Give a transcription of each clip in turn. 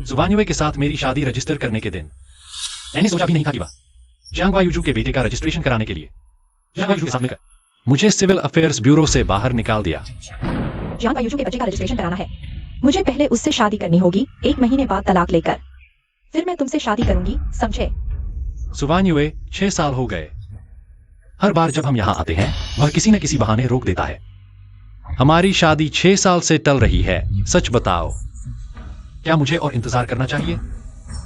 जुबान्युए के साथ मेरी शादी रजिस्टर करने के दिन मैंने सोचा भी नहीं था कि वह जियांग वायुजू के बेटे का रजिस्ट्रेशन कराने के लिए जियांग वायुजू के साथ मिलकर मुझे सिविल अफेयर्स ब्यूरो से बाहर निकाल दिया। जियांग वायुजू के बच्चे का रजिस्ट्रेशन कराना है। मुझे पहले उससे शादी करनी होगी, 1 महीने बाद तलाक लेकर, फिर मैं तुमसे शादी करूंगी, समझे? जुबान्युए 6 साल हो गए। हर बार जब हम यहाँ आते हैं वह किसी न किसी बहाने रोक देता है। हमारी शादी 6 साल से टल रही है। सच बताओ, क्या मुझे और इंतजार करना चाहिए?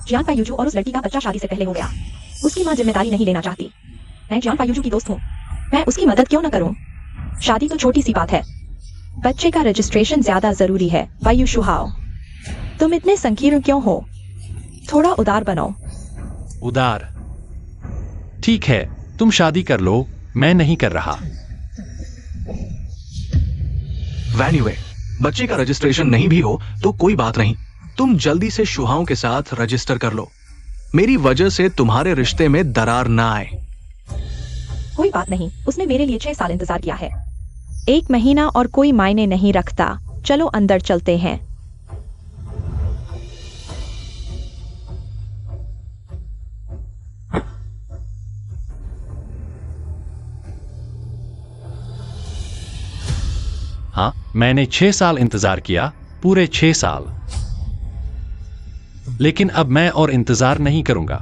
जियांग वायुजू और उस लड़की का बच्चा शादी से पहले हो गया। उसकी माँ जिम्मेदारी नहीं लेना चाहती। मैं जियांग वायुजू की दोस्त हूँ, मैं उसकी मदद क्यों न करूँ? शादी तो छोटी सी बात है, बच्चे का रजिस्ट्रेशन ज्यादा जरूरी है। वायुशु हाओ, तुम इतने संकीर्ण क्यों हो? थोड़ा उदार बनो। उदार? ठीक है, तुम शादी कर लो, मैं नहीं कर रहा। वैन्युए, बच्चे का रजिस्ट्रेशन नहीं भी हो तो कोई बात नहीं, तुम जल्दी से शुहाओं के साथ रजिस्टर कर लो। मेरी वजह से तुम्हारे रिश्ते में दरार ना आए। कोई बात नहीं, उसने मेरे लिए 6 साल इंतजार किया है। 1 महीना और कोई मायने नहीं रखता। चलो अंदर चलते हैं। हाँ, मैंने 6 साल इंतजार किया, पूरे 6 साल। लेकिन अब मैं और इंतजार नहीं करूंगा।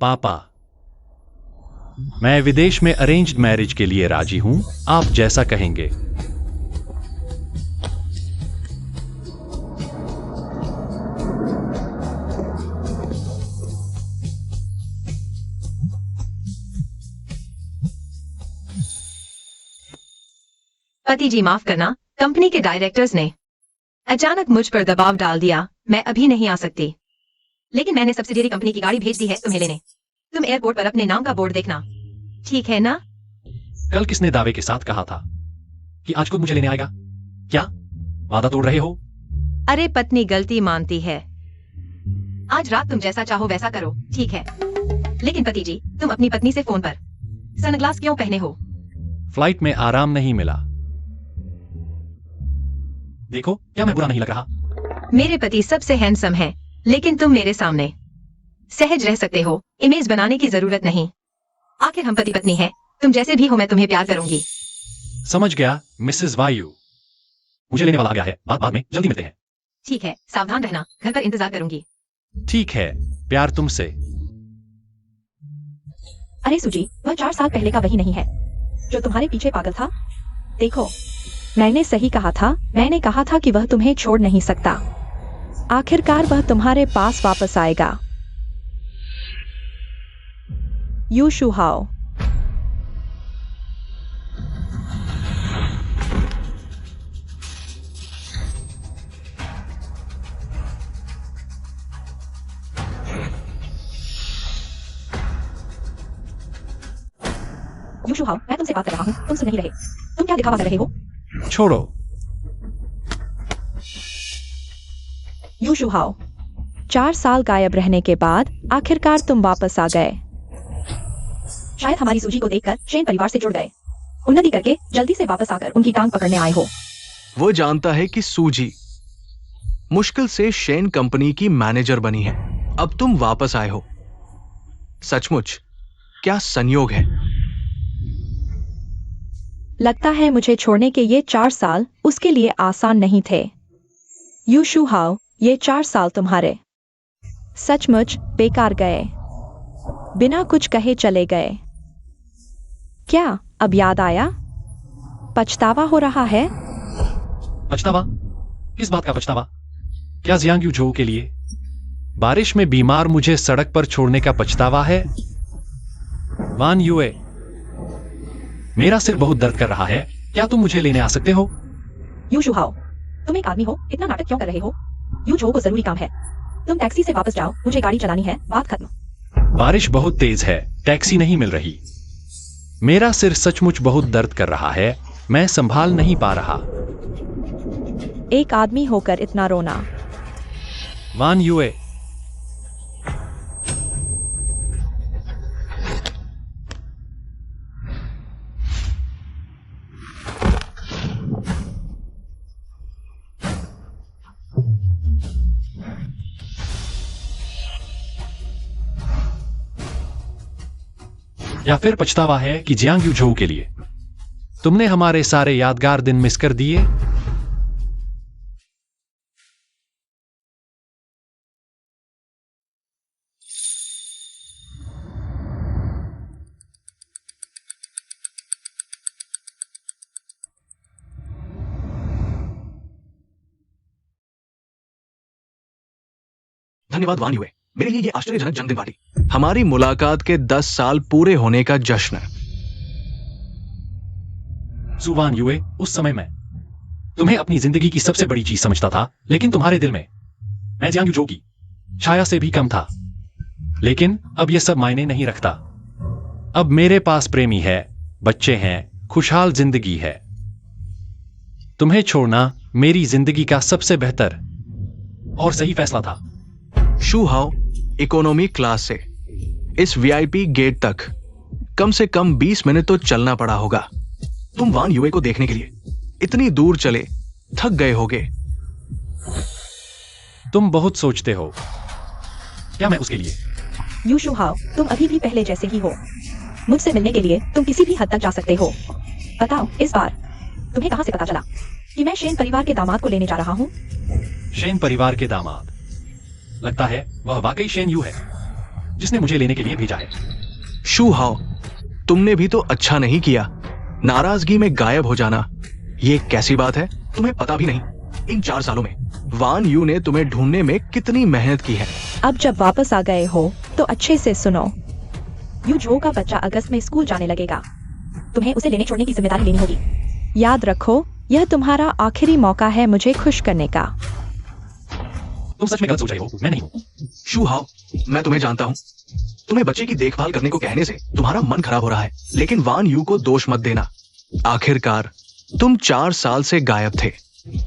पापा, मैं विदेश में अरेंज्ड मैरिज के लिए राजी हूं, आप जैसा कहेंगे। पति जी माफ करना, कंपनी के डायरेक्टर्स ने अचानक मुझ पर दबाव डाल दिया। मैं अभी नहीं आ सकती, लेकिन मैंने सब्सिडियरी कंपनी की गाड़ी भेज दी है तुम्हें लेने। तुम एयरपोर्ट पर अपने नाम का बोर्ड देखना, ठीक है ना? कल किसने दावे के साथ कहा था कि आज खुद मुझे लेने आएगा? क्या वादा तोड़ रहे हो? अरे पत्नी गलती मानती है। आज रात तुम जैसा चाहो वैसा करो, ठीक है? लेकिन पति जी, तुम अपनी पत्नी से फोन पर सनग्लास क्यों पहने हो? फ्लाइट में आराम नहीं मिला। देखो, क्या मैं बुरा नहीं लग रहा? मेरे पति सबसे हैंडसम हैं, लेकिन तुम मेरे सामने सहज रह सकते हो, इमेज बनाने की जरूरत नहीं। आखिर हम पति पत्नी हैं, तुम जैसे भी हो मैं तुम्हें प्यार करूंगी। समझ गया मिसेस वायु, मुझे लेने वाला आ गया है, बात बाद में, जल्दी मिलते हैं। ठीक है, सावधान रहना, घर पर इंतजार करूंगी। ठीक है, प्यार तुमसे। अरे सुजी, वह 4 साल पहले का वही नहीं है जो तुम्हारे पीछे पागल था। देखो, मैंने सही कहा था, मैंने कहा था कि वह तुम्हें छोड़ नहीं सकता। आखिरकार वह तुम्हारे पास वापस आएगा। यू शू हाओ। यू शू हाओ, मैं तुमसे बात कर रहा हूँ, तुम सुन नहीं रहे। तुम क्या दिखावा कर रहे हो? छोड़ो। यू शू हाओ, 4 साल गायब रहने के बाद आखिरकार तुम वापस आ गए। शायद हमारी सूजी को देखकर शेन परिवार से जुड़ गए। उन्नति करके जल्दी से वापस आकर उनकी टांग पकड़ने आए हो। वो जानता है कि सूजी मुश्किल से शेन कंपनी की मैनेजर बनी है, अब तुम वापस आए हो। सचमुच क्या संयोग है। लगता है मुझे छोड़ने के ये 4 साल उसके लिए आसान नहीं थे। यू शू हाओ, ये 4 साल तुम्हारे सचमुच बेकार गए, बिना कुछ कहे चले गए। क्या अब याद आया? पछतावा हो रहा है? पछतावा? किस बात का पछतावा? क्या जियांग झो के लिए? बारिश में बीमार मुझे सड़क पर छोड़ने का पछतावा है? वान युए, मेरा सिर बहुत दर्द कर रहा है, क्या तुम मुझे लेने आ सकते हो? यू शू हाओ, तुम एक आदमी हो, इतना नाटक क्यों कर रहे हो? यू झो को जरूरी काम है, तुम टैक्सी से वापस जाओ, मुझे गाड़ी चलानी है, बात खत्म। बारिश बहुत तेज है, टैक्सी नहीं मिल रही। मेरा सिर सचमुच बहुत दर्द कर रहा है, मैं संभाल नहीं पा रहा। एक आदमी होकर इतना रोना। वान युए, या फिर पछतावा है कि जियांग यूझोऊ के लिए तुमने हमारे सारे यादगार दिन मिस कर दिए? धन्यवाद वान युए, मेरे लिए ये आश्चर्यजनक जन्मदिन पार्टी, हमारी मुलाकात के 10 साल पूरे होने का जश्न। सुवान युए, उस समय मैं तुम्हें अपनी जिंदगी की सबसे बड़ी चीज समझता था, लेकिन तुम्हारे दिल में मैं जियांग यूझोऊ की छाया से भी कम था। लेकिन अब यह सब मायने नहीं रखता। अब मेरे पास प्रेमी है, बच्चे हैं, खुशहाल जिंदगी है। तुम्हें छोड़ना मेरी जिंदगी का सबसे बेहतर और सही फैसला था। शू हाओ, इकोनॉमी क्लास से इस वीआईपी गेट तक कम से कम 20 मिनट तो चलना पड़ा होगा। तुम वान युए को देखने के लिए इतनी दूर चले, थक गए होगे। तुम बहुत सोचते हो। क्या मैं उसके लिए? यू शू हाओ, तुम अभी भी पहले जैसे ही हो। मुझसे मिलने के लिए तुम किसी भी हद तक जा सकते हो। बताओ, इस बार तुम्हें कहां से पता चला कि मैं शेन परिवार के दामाद को लेने जा रहा हूं? शेन परिवार के दामाद? लगता है वह वाकई शेन यू है जिसने मुझे लेने के लिए भेजा है। शू हाओ, तुमने भी तो अच्छा नहीं किया। नाराजगी में गायब हो जाना, ये कैसी बात है? तुम्हें पता भी नहीं इन 4 सालों में वान यू ने तुम्हें ढूंढने में कितनी मेहनत की है। अब जब वापस आ गए हो तो अच्छे से सुनो। यूझोऊ का बच्चा अगस्त में स्कूल जाने लगेगा। तुम्हें उसे लेने छोड़ने की जिम्मेदारी लेनी होगी। याद रखो, यह तुम्हारा आखिरी मौका है मुझे खुश करने का। तुम सच में गलत सोच रहे हो, मैं नहीं हूं। शू हाओ, मैं तुम्हें जानता हूं। तुम्हें बच्चे की देखभाल करने को कहने से तुम्हारा मन खराब हो रहा है, लेकिन वान यू को दोष मत देना। आखिरकार तुम 4 साल से गायब थे।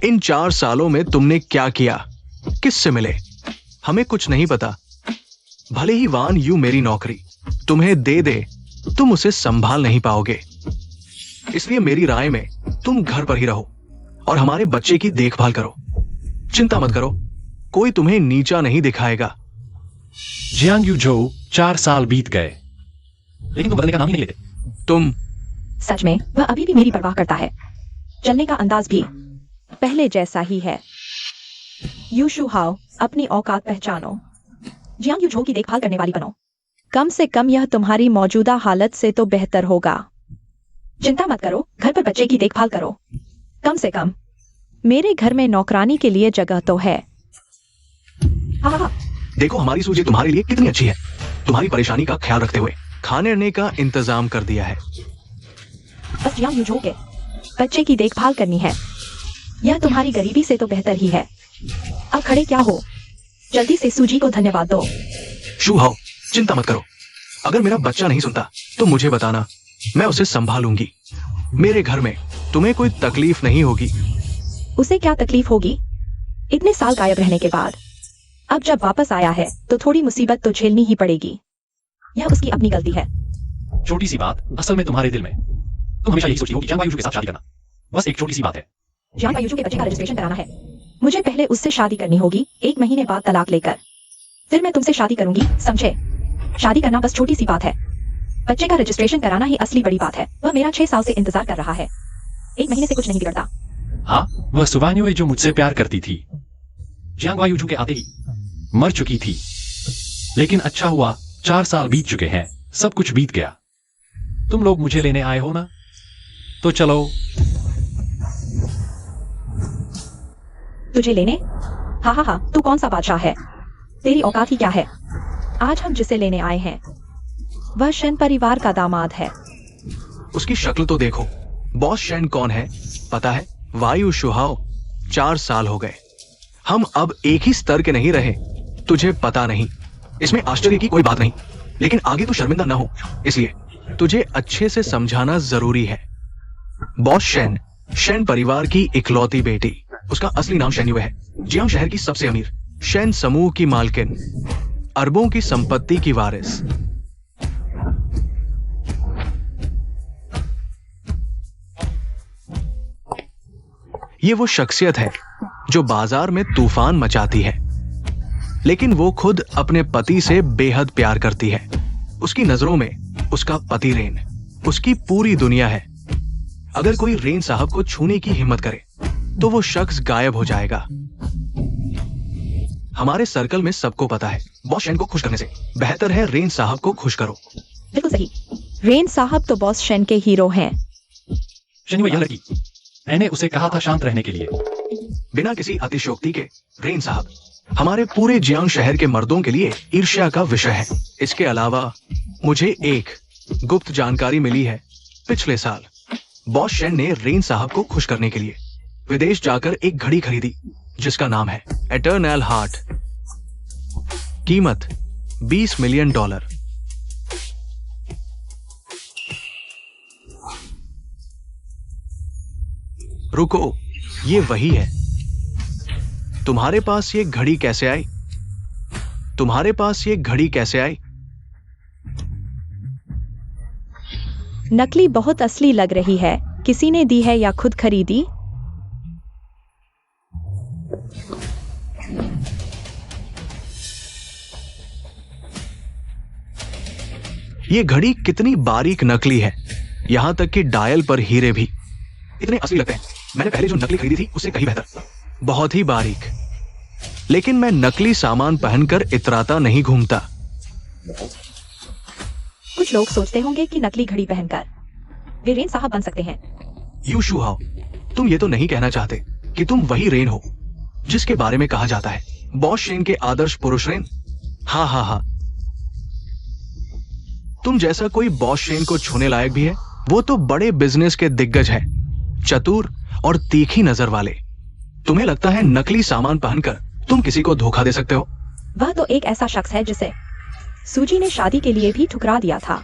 इन 4 सालों में तुमने क्या किया, किससे मिले, हमें कुछ नहीं पता। भले ही वान यू मेरी नौकरी तुम्हें दे दे, तुम उसे संभाल नहीं पाओगे। इसलिए मेरी राय में तुम घर पर ही रहो और हमारे बच्चे की देखभाल करो। चिंता मत करो, कोई तुम्हें नीचा नहीं दिखाएगा। जियांग यूझोऊ 4 साल बीत गए, लेकिन तुम बदलने का नाम ही नहीं लेते। तुम सच में वह अभी भी मेरी परवाह करता है। चलने का अंदाज भी पहले जैसा ही है। यू शू हाओ, अपनी औकात पहचानो। जियांग यूझोऊ की देखभाल करने वाली बनो। कम से कम यह तुम्हारी मौजूदा हालत से तो बेहतर होगा। चिंता मत करो, घर पर बच्चे की देखभाल करो। कम से कम मेरे घर में नौकरानी के लिए जगह तो है। हाँ, देखो हमारी सूजी तुम्हारे लिए कितनी अच्छी है। तुम्हारी परेशानी का ख्याल रखते हुए खाने का इंतजाम कर दिया है। बस जियांग यूझोऊ के बच्चे की देखभाल करनी है। यह तुम्हारी गरीबी से तो बेहतर ही है। अब खड़े क्या हो, जल्दी से सूजी को धन्यवाद दो। शू हाओ, चिंता मत करो। अगर मेरा बच्चा नहीं सुनता तो मुझे बताना, मैं उसे संभालूंगी। मेरे घर में तुम्हें कोई तकलीफ नहीं होगी। उसे क्या तकलीफ होगी इतने साल गायब रहने के बाद? अब जब वापस आया है तो थोड़ी मुसीबत तो झेलनी ही पड़ेगी। यह उसकी अपनी गलती है। छोटी सी बात, असल में तुम्हारे दिल में तुम हमेशा यही सोचती हो कि जियांग यूझोऊ के साथ शादी करना। बस एक छोटी सी बात है। जियांग यूझोऊ के बच्चे का रजिस्ट्रेशन कराना है। मुझे पहले उससे शादी करनी होगी, 1 महीने बाद तलाक लेकर। फिर मैं तुमसे शादी करूंगी, समझे? शादी करना बस छोटी सी बात है। बच्चे का रजिस्ट्रेशन कराना ही असली बड़ी बात है। वह मेरा 6 साल से इंतजार कर रहा है। 1 महीने से कुछ नहीं बिगड़ता। हाँ, वह सुवान युए जो मुझसे प्यार करती थी, जियांग यूझोऊ के आते ही मर चुकी थी। लेकिन अच्छा हुआ, 4 साल बीत चुके हैं, सब कुछ बीत गया। तुम लोग मुझे लेने आए हो ना, तो चलो। तुझे लेने? हाँ हाँ हाँ, तू कौन सा बादशाह है? तेरी औकात ही क्या है? आज हम जिसे लेने आए हैं वह शेन परिवार का दामाद है। उसकी शक्ल तो देखो। बॉस शेन कौन है पता है? वायु शू हाओ। 4 साल हो गए, हम अब एक ही स्तर के नहीं रहे। तुझे पता नहीं, इसमें आश्चर्य की कोई बात नहीं, लेकिन आगे तू शर्मिंदा ना हो, इसलिए तुझे अच्छे से समझाना जरूरी है। बॉस शेन, शेन परिवार की इकलौती बेटी। उसका असली नाम शेन युए है। जियांग शहर की सबसे अमीर, शेन समूह की मालकिन, अरबों की संपत्ति की वारिस। ये वो शख्सियत है जो बाजार में तूफान मचाती है, लेकिन वो खुद अपने पति से बेहद प्यार करती है। उसकी नजरों में उसका पति रेन, उसकी पूरी दुनिया है। अगर कोई रेन साहब को छूने की हिम्मत करे तो वो शख्स गायब हो जाएगा। हमारे सर्कल में सबको पता है, बॉस शेन को खुश करने से बेहतर है रेन साहब को खुश करो। बिल्कुल सही। रेन साहब तो बॉस शेन के हीरो हैं। शेन युए, यह लड़की, मैंने उसे कहा था शांत रहने के लिए। बिना किसी अतिशयोक्ति के, रेन साहब हमारे पूरे जियांग शहर के मर्दों के लिए ईर्ष्या का विषय है। इसके अलावा मुझे एक गुप्त जानकारी मिली है। पिछले साल बॉस शेन ने रेन साहब को खुश करने के लिए विदेश जाकर एक घड़ी खरीदी जिसका नाम है एटर्नल हार्ट। कीमत $20 मिलियन। रुको, ये वही है। तुम्हारे पास ये घड़ी कैसे आई? तुम्हारे पास ये घड़ी कैसे आई? नकली बहुत असली लग रही है। किसी ने दी है या खुद खरीदी? ये घड़ी कितनी बारीक नकली है, यहां तक कि डायल पर हीरे भी इतने असली लगते हैं। मैंने पहले जो नकली खरीदी थी उससे कहीं बेहतर, बहुत ही बारीक। लेकिन मैं नकली सामान पहनकर इतराता नहीं घूमता। कुछ लोग सोचते होंगे कि नकली घड़ी पहनकर वे रेन साहब बन सकते हैं। यू शू हाओ, तुम ये तो नहीं कहना चाहते कि तुम वही रेन हो जिसके बारे में कहा जाता है, बॉस शेन के आदर्श पुरुष रेन? हाँ हाँ हाँ, तुम जैसा कोई बॉस शेन को छूने लायक भी है। वो तो बड़े बिजनेस के दिग्गज है, चतुर और तीखी नजर वाले। तुम्हें लगता है नकली सामान पहनकर तुम किसी को धोखा दे सकते हो? वह तो एक ऐसा शख्स है जिसे सूजी ने शादी के लिए भी ठुकरा दिया था।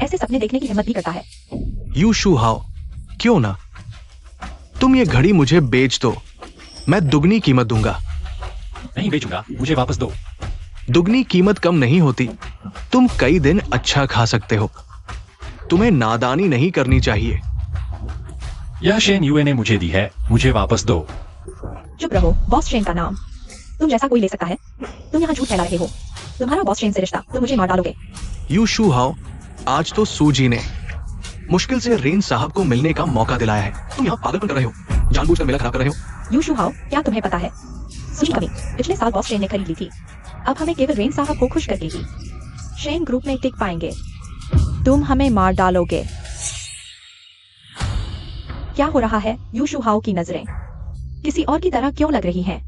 ऐसे सपने देखने की हिम्मत भी करता है। यू शू हाओ, क्यों ना तुम ये घड़ी मुझे बेच दो, मैं दुगनी कीमत दूंगा। नहीं बेचूंगा, मुझे वापस दो। दुगनी कीमत कम नहीं होती। तुम कई दिन अच्छा खा सकते हो। तुम्हें नादानी नहीं करनी चाहिए। यह शेन युए ने मुझे दी है, मुझे वापस दो। चुप रहो, बॉस शेन का नाम तुम जैसा कोई ले सकता है। तुम यहाँ झूठ फैला रहे हो। तुम्हारा बॉस शेन से रिश्ता, तुम मुझे मार डालोगे। यू शू हाओ, आज तो सूजी ने मुश्किल से रेन साहब को मिलने का मौका दिलाया है। तुम यहाँ पागलपन कर रहे हो, जानबूझकर मेला खराब कर रहे हो। यू शू हाओ, क्या तुम्हें पता है सूजी कमी पिछले साल बॉस शेन ने खरीद ली थी। अब हमें केवल रेन साहब को खुश करके ही शेन ग्रुप में टिक पाएंगे। तुम हमें मार डालोगे। क्या हो रहा है? यू शू हाओ की नजरें किसी और की तरह क्यों लग रही हैं?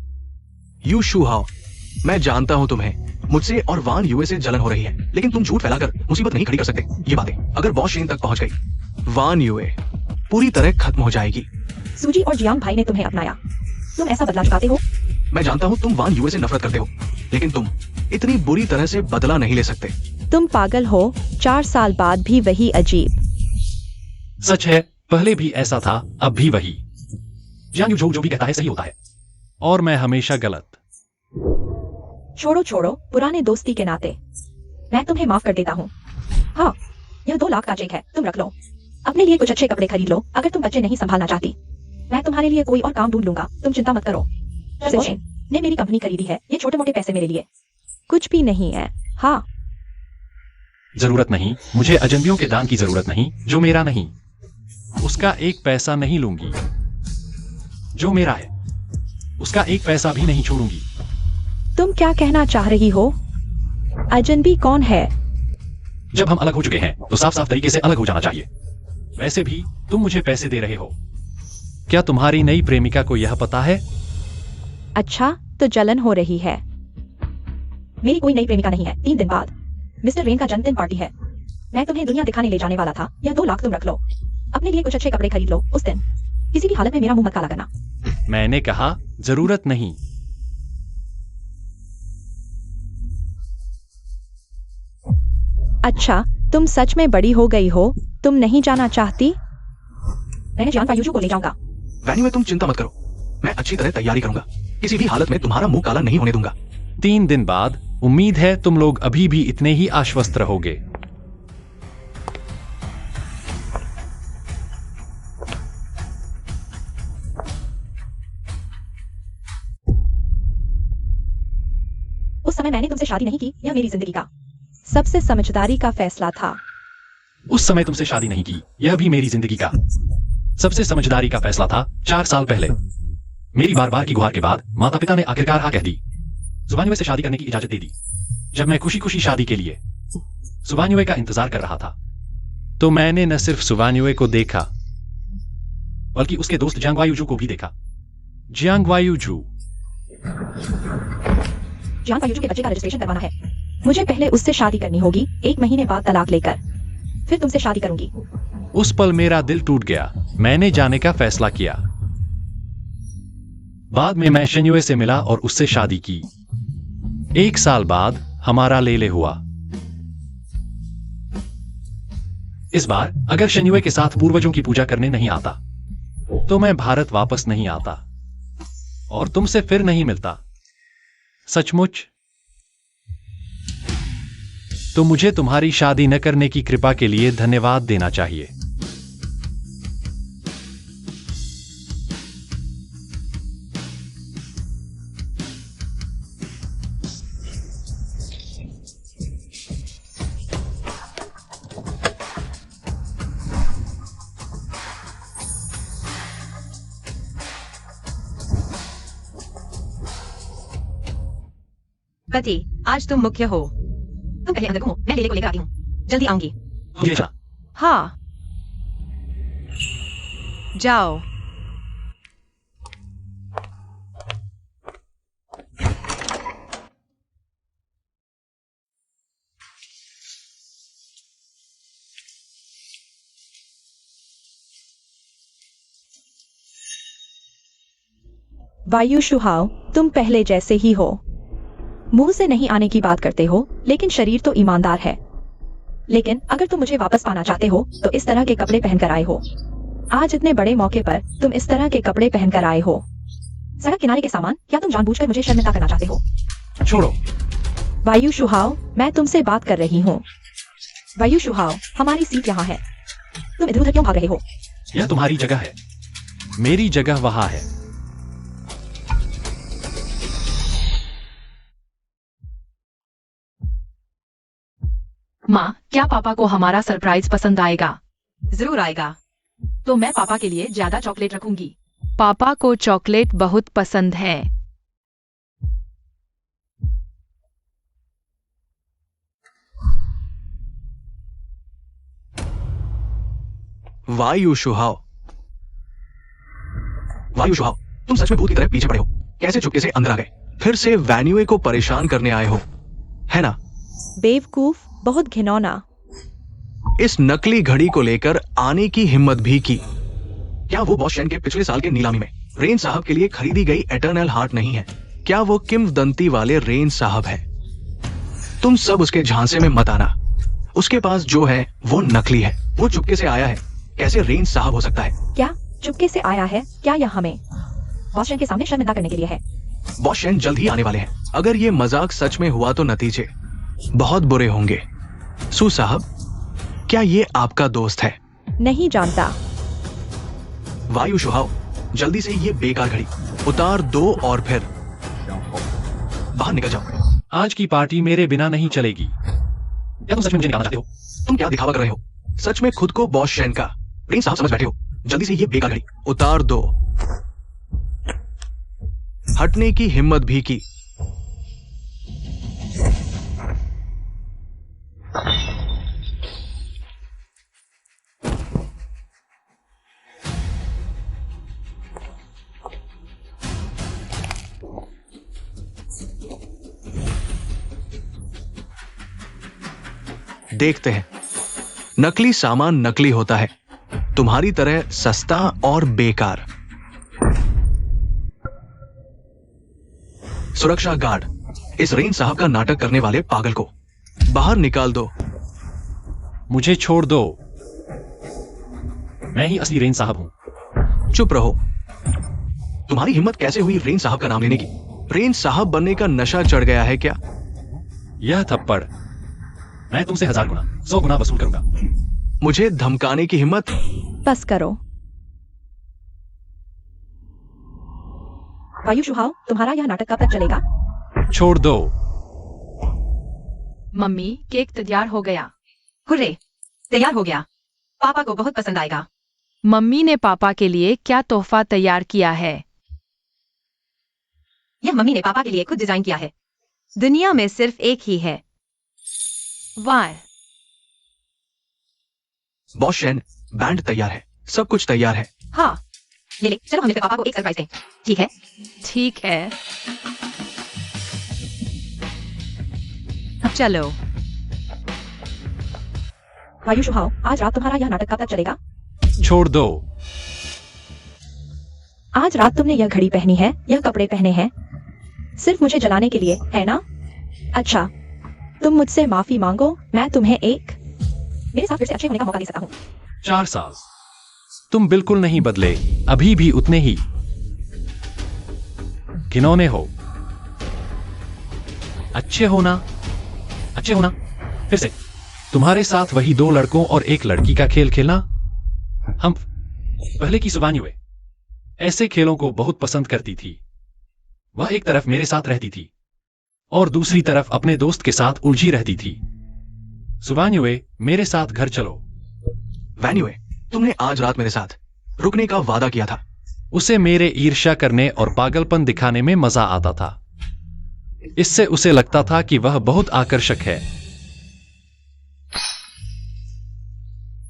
यू शू हाओ, मैं जानता हूं तुम्हें मुझसे और वान युए से जलन हो रही है, लेकिन तुम झूठ फैलाकर मुसीबत नहीं खड़ी कर सकते। ये बातें अगर बॉस शेन तक पहुंच गई, वान युए पूरी तरह खत्म हो जाएगी। सूजी और जियांग भाई ने तुम्हें अपनाया, तुम ऐसा बदला चुकाते हो। मैं जानता हूं तुम वान युए से नफरत करते हो, लेकिन तुम इतनी बुरी तरह से बदला नहीं ले सकते। तुम पागल हो, 4 साल बाद भी वही अजीब। सच है, पहले भी ऐसा था, अब भी वही। जियांग यू जो भी कहता है सही होता है, और मैं हमेशा गलत। छोड़ो छोड़ो, पुराने दोस्ती के नाते मैं तुम्हें माफ कर देता हूँ। हाँ, यह 2 लाख का चेक है, तुम रख लो। अपने लिए कुछ अच्छे कपड़े खरीद लो। अगर तुम बच्चे नहीं संभालना चाहती, मैं तुम्हारे लिए कोई और काम ढूंढ लूंगा, तुम चिंता मत करो। बॉस शेन ने मेरी कंपनी खरीदी है, ये छोटे मोटे पैसे मेरे लिए कुछ भी नहीं है। हाँ, जरूरत नहीं, मुझे अजनबियों के दान की जरूरत नहीं जो मेरा नहीं। उसका एक पैसा नहीं लूंगी, जो मेरा है उसका एक पैसा भी नहीं छोड़ूंगी। तुम क्या कहना चाह रही हो? अजनबी कौन है? जब हम अलग हो चुके हैं तो साफ साफ तरीके से अलग हो जाना चाहिए। वैसे भी तुम मुझे पैसे दे रहे हो। क्या तुम्हारी नई प्रेमिका को यह पता है? अच्छा, तो जलन हो रही है। मेरी कोई नई प्रेमिका नहीं है। 3 दिन बाद मिस्टर रेन का जन्मदिन पार्टी है। मैं तुम्हें दुनिया दिखाने ले जाने वाला था। यह 2 लाख तुम रख लो। अपने लिए कुछ अच्छे कपड़े खरीद लो। उस दिन किसी भी हालत में मेरा मुंह मत काला करना। मैंने कहा जरूरत नहीं। अच्छा, तुम सच में बड़ी हो गई हो। तुम नहीं जाना चाहती? मैं जान पायूजू को ले जाऊंगा। वैन्यू में तुम चिंता मत करो, मैं अच्छी तरह तैयारी करूंगा। किसी भी हालत में तुम्हारा मुंह काला नहीं होने दूंगा। 3 दिन बाद उम्मीद है तुम लोग अभी भी इतने ही आश्वस्त रहोगे। उस समय मैंने तुमसे शादी नहीं की। यह मेरी जिंदगी का सबसे समझदारी का फैसला था। उस समय तुमसे शादी नहीं की। यह भी मेरी जिंदगी का सबसे समझदारी का फैसला था। 4 साल पहले मेरी बार बार की गुहार के बाद माता पिता ने आखिरकार हाँ कह दी। सुबान्युए से शादी करने की इजाजत दे दी। जब मैं खुशी खुशी शादी के लिए सुबान्युए का इंतजार कर रहा था, तो मैंने न सिर्फ सुबान्युए को देखा, बल्कि उसके दोस्त जियांग वायुजू को भी देखा। जियांग वायुजू जियांग वायुजू के बच्चे का रजिस्ट्रेशन करवाना है। मुझे पहले उससे शादी करनी होगी, 1 महीने बाद तलाक लेकर, फिर तुमसे शादी करूंगी। उस पल मेरा दिल टूट गया। मैंने जाने का फैसला किया। बाद में मैं शेन्युए से मिला और उससे शादी की। 1 साल बाद हमारा लेले हुआ। इस बार अगर शेन्युए के साथ पूर्वजों की पूजा करने नहीं आता, तो मैं भारत वापस नहीं आता और तुमसे फिर नहीं मिलता। सचमुच? तो मुझे तुम्हारी शादी न करने की कृपा के लिए धन्यवाद देना चाहिए। पति, आज तुम मुख्य हो। तुम पहले अंदर घूमो, मैं लेले को लेकर आती हूँ। जल्दी आऊंगी। ये जा। हाँ, जाओ। वायु शुहाव, तुम पहले जैसे ही हो। मुंह से नहीं आने की बात करते हो, लेकिन शरीर तो ईमानदार है। लेकिन अगर तुम मुझे वापस पाना चाहते हो, तो इस तरह के कपड़े पहनकर आए हो। आज इतने बड़े मौके पर तुम इस तरह के कपड़े पहनकर आए हो। सड़क किनारे के सामान, क्या तुम जानबूझकर मुझे शर्मिंदा करना चाहते हो? छोड़ो। वायु शुहाव, मैं तुमसे बात कर रही हूँ। वायु शुहाव, हमारी सीट यहाँ है। तुम इधर उधर क्यों भाग रहे हो? यह तुम्हारी जगह है। मेरी जगह वहां है। माँ, क्या पापा को हमारा सरप्राइज पसंद आएगा? जरूर आएगा। तो मैं पापा के लिए ज्यादा चॉकलेट रखूंगी। पापा को चॉकलेट बहुत पसंद है। वायु शुहाव, वायु शुहाव, तुम सच में भूत की तरह पीछे पड़े हो। कैसे चुपके से अंदर आ गए? फिर से वैन्युए को परेशान करने आए हो, है ना? बेवकूफ, बहुत घिनौना। इस नकली घड़ी को लेकर आने की हिम्मत भी की। क्या वो बॉस शेन के पिछले साल के नीलामी में रेन साहब के लिए खरीदी गई एटर्नल हार्ट नहीं है? क्या वो किंवदंती वाले रेन साहब है? तुम सब उसके झांसे में मत आना। उसके पास जो है वो नकली है। वो चुपके से आया है। कैसे रेन साहब हो सकता है? क्या चुपके से आया है? क्या यह हमें बॉस शेन के सामने शर्मिंदा करने के लिए है? बॉस शेन जल्द ही आने वाले हैं। अगर ये मजाक सच में हुआ तो नतीजे बहुत बुरे होंगे। सू साहब, क्या ये आपका दोस्त है? नहीं जानता। वायु शुहाव, जल्दी से ये बेकार घड़ी उतार दो और फिर बाहर निकल जाओ। आज की पार्टी मेरे बिना नहीं चलेगी। क्या तुम सच में मुझे निकालना चाहते हो? तुम क्या दिखावा कर रहे हो? सच में खुद को बॉस शेन का रेन साहब समझ बैठे हो? जल्दी से ये बेकार घड़ी उतार दो। हटने की हिम्मत भी की। देखते हैं। नकली सामान नकली होता है, तुम्हारी तरह सस्ता और बेकार। सुरक्षा गार्ड, इस रेन साहब का नाटक करने वाले पागल को बाहर निकाल दो। मुझे छोड़ दो। मैं ही असली रेन साहब हूं। चुप रहो। तुम्हारी हिम्मत कैसे हुई रेन साहब का नाम लेने की? रेन साहब बनने का नशा चढ़ गया है क्या? यह थप्पड़ मैं तुमसे 1000 गुना 100 गुना वसूल करूंगा। मुझे धमकाने की हिम्मत? बस करो। वायु शुहाव, तुम्हारा यह नाटक कब तक चलेगा? छोड़ दो। मम्मी, केक तैयार हो गया। हुर्रे! तैयार हो गया। पापा को बहुत पसंद आएगा। मम्मी ने पापा के लिए क्या तोहफा तैयार किया है? यह मम्मी ने पापा के लिए खुद डिजाइन किया है। दुनिया में सिर्फ एक ही है। वाह, बॉस शेन, बैंड तैयार है, सब कुछ तैयार है। हाँ, ये ले, चलो हम मिलकर पापा को एक सरप्राइज दें। ठीक है? ठीक है, चलो। वायु शुहाओ, आज रात तुम्हारा यह नाटक कब तक चलेगा? छोड़ दो। आज रात तुमने यह घड़ी पहनी है, यह कपड़े पहने हैं, सिर्फ मुझे जलाने के लिए, है ना? अच्छा, तुम मुझसे माफी मांगो, मैं तुम्हें एक मेरे साथ फिर से अच्छे होने का मौका दे सकता हूँ। 4 साल तुम बिल्कुल नहीं बदले, अभी भी उतने ही घिनौने हो। अच्छे होना फिर से तुम्हारे साथ वही 2 लड़कों और एक लड़की का खेल खेलना। हम पहले की सुबानी हुए ऐसे खेलों को बहुत पसंद करती थी। वह एक तरफ मेरे साथ रहती थी और दूसरी तरफ अपने दोस्त के साथ उलझी रहती थी। सुबान्युए, मेरे साथ घर चलो। वैन्युए, तुमने आज रात मेरे साथ रुकने का वादा किया था। उसे मेरे ईर्ष्या करने और पागलपन दिखाने में मजा आता था। इससे उसे लगता था कि वह बहुत आकर्षक है।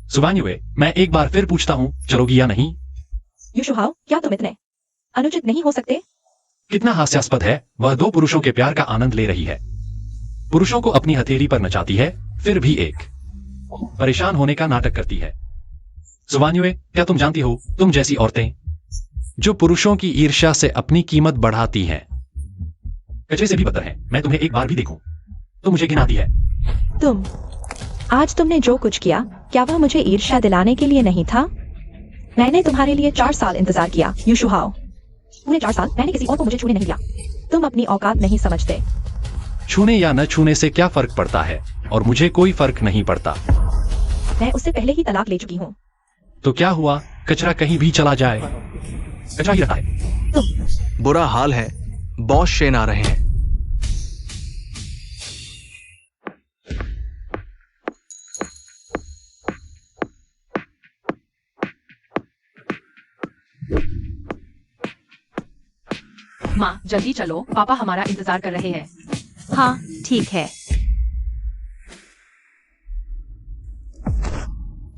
सुबान्युए, मैं एक बार फिर पूछता हूं, चलोगी या नहीं? यू शुहाओ, क्या तुम इतने अनुचित नहीं हो सकते? कितना हास्यास्पद है, वह 2 पुरुषों के प्यार का आनंद ले रही है। पुरुषों को अपनी हथेली पर नचाती है, फिर भी एक परेशान होने का नाटक करती है। सुबान्युए, क्या तुम जानती हो, तुम जैसी औरतें जो पुरुषों की ईर्ष्या से अपनी कीमत बढ़ाती हैं, कचरे से भी बदतर हैं। मैं तुम्हें एक बार भी देखूं तो मुझे घिन आती है। आज तुमने जो कुछ किया, क्या वह मुझे ईर्ष्या दिलाने के लिए नहीं था? मैंने तुम्हारे लिए 4 साल इंतजार किया, यू शुहाओ। पूरे 4 साल मैंने किसी और को मुझे छूने नहीं दिया। तुम अपनी औकात नहीं समझते। छूने या न छूने से क्या फर्क पड़ता है, और मुझे कोई फर्क नहीं पड़ता। मैं उससे पहले ही तलाक ले चुकी हूँ। तो क्या हुआ, कचरा कहीं भी चला जाए, कचरा ही रहा है। बुरा हाल है, बॉस शेन आ रहे हैं। माँ, जल्दी चलो, पापा हमारा इंतजार कर रहे हैं। हाँ, ठीक है।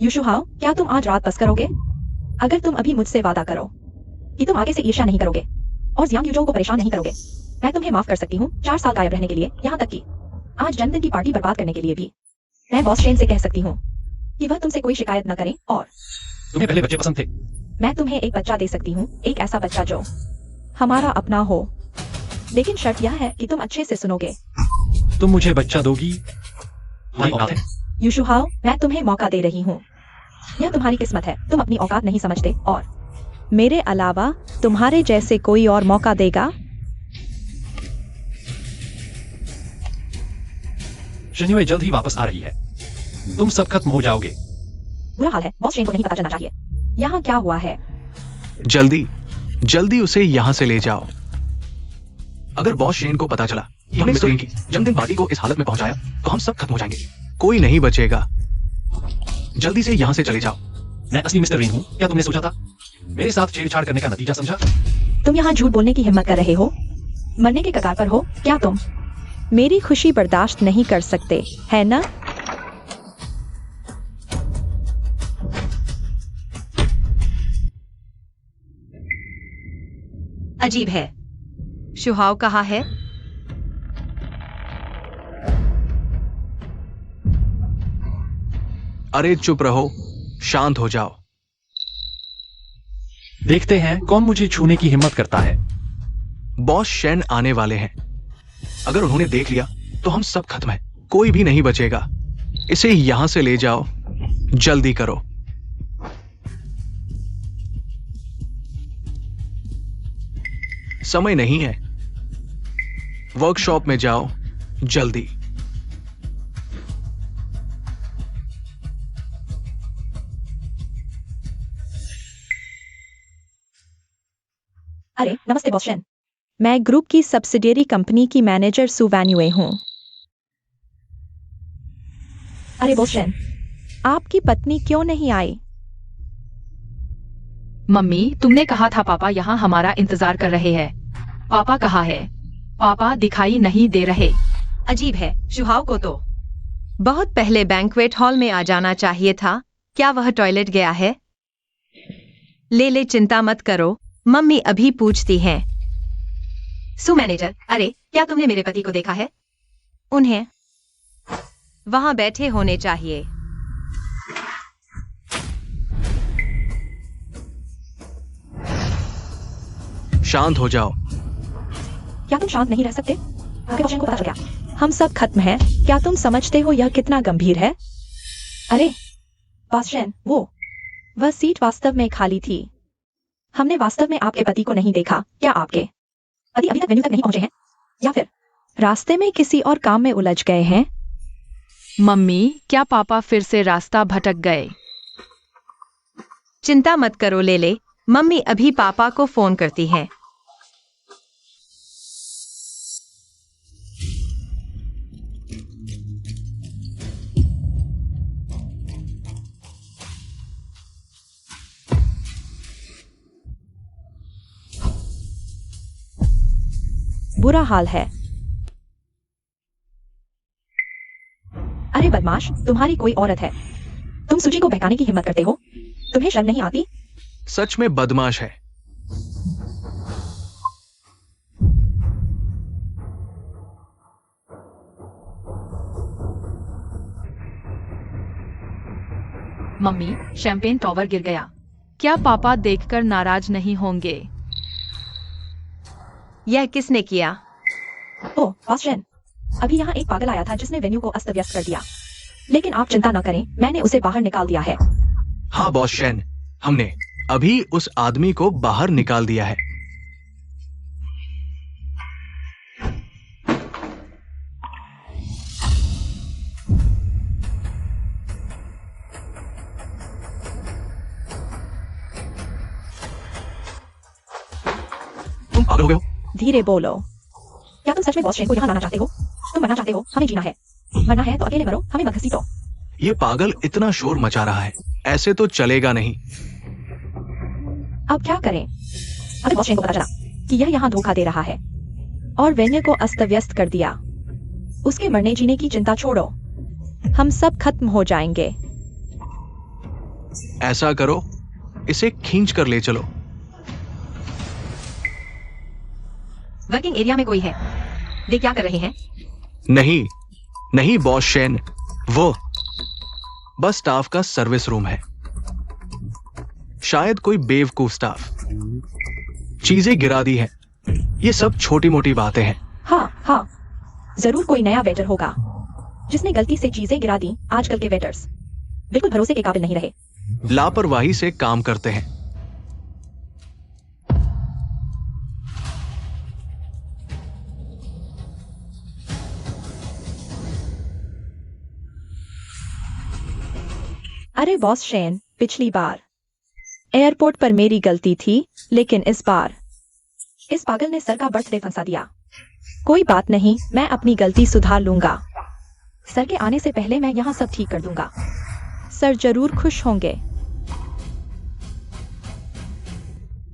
यू शुहाओ, क्या तुम आज रात बस करोगे? अगर तुम अभी मुझसे वादा करो कि तुम आगे से ईर्ष्या नहीं करोगे और जियांग यूजोंग को परेशान नहीं करोगे, मैं तुम्हें माफ कर सकती हूँ 4 साल गायब रहने के लिए, यहाँ तक कि आज जन्मदिन की पार्टी बर्बाद करने के लिए भी। मैं बॉस शेन से कह सकती हूँ कि वह तुमसे कोई शिकायत न करे, और तुम्हें पहले बच्चे पसंद थे। मैं तुम्हें एक बच्चा दे सकती हूँ, एक ऐसा बच्चा जो हमारा अपना हो, लेकिन शर्त यह है कि तुम अच्छे से सुनोगे। तुम मुझे बच्चा दोगी? तुम्हारी औकात है? यू शुहाओ, मैं तुम्हें मौका दे रही हूँ। यह तुम्हारी किस्मत है, तुम अपनी औकात नहीं समझते, और मेरे अलावा तुम्हारे जैसे कोई और मौका देगा? शनिवार जल्द ही वापस आ रही है, तुम सब खत्म हो जाओगे। बुरा हाल है, बॉस शेन को नहीं पता चलना चाहिए यहाँ क्या हुआ है। जल्दी उसे यहां से ले जाओ। अगर बॉस शेन को पता चला कि हमने मिस्टर की जन्मदिन पार्टी को इस हालत में पहुंचाया, तो हम सब खत्म हो जाएंगे, कोई नहीं बचेगा। जल्दी से यहां से चले जाओ। मैं असली मिस्टर रीन हूँ, क्या तुमने सोचा था? मेरे साथ छेड़छाड़ करने का नतीजा समझा? तुम यहाँ झूठ बोलने की हिम्मत कर रहे हो, मरने के कगार पर हो क्या तुम? मेरी खुशी बर्दाश्त नहीं कर सकते, है ना? अजीब है। शुहाओ कहाँ है? अरे चुप रहो, शांत हो जाओ। देखते हैं कौन मुझे छूने की हिम्मत करता है। बॉस शेन आने वाले हैं। अगर उन्होंने देख लिया तो हम सब खत्म हैं, कोई भी नहीं बचेगा। इसे यहां से ले जाओ, जल्दी करो। समय नहीं है, वर्कशॉप में जाओ, जल्दी। अरे नमस्ते बॉस शेन, मैं ग्रुप की सब्सिडियरी कंपनी की मैनेजर सु वैन्युए हूँ। अरे बॉस शेन, आपकी पत्नी क्यों नहीं आई? मम्मी, तुमने कहा था पापा यहाँ हमारा इंतजार कर रहे हैं। पापा कहाँ है? पापा दिखाई नहीं दे रहे। अजीब है, शुहाव को तो बहुत पहले बैंक्वेट हॉल में आ जाना चाहिए था। क्या वह टॉयलेट गया है? ले चिंता मत करो, मम्मी अभी पूछती हैं। सु मैनेजर, अरे क्या तुमने मेरे पति को देखा है? उन्हें वहां बैठे होने चाहिए। शांत हो जाओ। क्या तुम शांत नहीं रह सकते? आपके बॉस को पता चल गया। हम सब खत्म हैं। क्या तुम समझते हो यह कितना गंभीर है? अरे बॉस शेन, वह सीट वास्तव में खाली थी। हमने वास्तव में आपके पति को नहीं देखा। क्या आपके पति अभी तक वेन्यू तक नहीं पहुंचे हैं, या फिर रास्ते में किसी और काम में उलझ गए हैं? मम्मी, क्या पापा फिर से रास्ता भटक गए? चिंता मत करो ले, मम्मी अभी पापा को फोन करती हैं। बुरा हाल है। अरे बदमाश, तुम्हारी कोई औरत है। तुम सुजी को बहकाने की हिम्मत करते हो? तुम्हें शर्म नहीं आती? सच में बदमाश है। मम्मी, शैंपेन टॉवर गिर गया। क्या पापा देखकर नाराज नहीं होंगे? यह किसने किया? ओह बॉस शेन, अभी यहाँ एक पागल आया था जिसने वेन्यू को अस्त व्यस्त कर दिया। लेकिन आप चिंता न करें, मैंने उसे बाहर निकाल दिया है। हाँ बॉस शेन, हमने अभी उस आदमी को बाहर निकाल दिया है। तुम पागल हो गए हो? धीरे बोलो। क्या तुम सच में बॉस शेन को यहाँ लाना चाहते हो? तुम मरना चाहते हो? हमें जीना है। मरना है तो अकेले मरो, हमें मत घसीटो। ये पागल इतना शोर मचा रहा है, ऐसे तो चलेगा नहीं। अब क्या करें? अगर बॉस शेन को पता चला कि यह यहाँ धोखा दे रहा है और वेन्यू को अस्त व्यस्त कर दिया, उसके मरने जीने की चिंता छोड़ो, हम सब खत्म हो जाएंगे। ऐसा करो, इसे खींच कर ले चलो। वर्किंग एरिया में कोई है? वे क्या कर रहे हैं? नहीं नहीं बॉस शेन, वो बस स्टाफ का सर्विस रूम है। शायद कोई बेवकूफ स्टाफ चीजें गिरा दी है। ये सब छोटी मोटी बातें हैं। हाँ, जरूर कोई नया वेटर होगा जिसने गलती से चीजें गिरा दी। आजकल के वेटर्स बिल्कुल भरोसे के काबिल नहीं रहे। लापरवाही से काम करते हैं। अरे बॉस शेन, पिछली बार एयरपोर्ट पर मेरी गलती थी, लेकिन इस बार इस पागल ने सर का बर्थडे फंसा दिया। कोई बात नहीं, मैं अपनी गलती सुधार लूंगा। सर के आने से पहले मैं यहाँ सब ठीक कर दूंगा। सर जरूर खुश होंगे।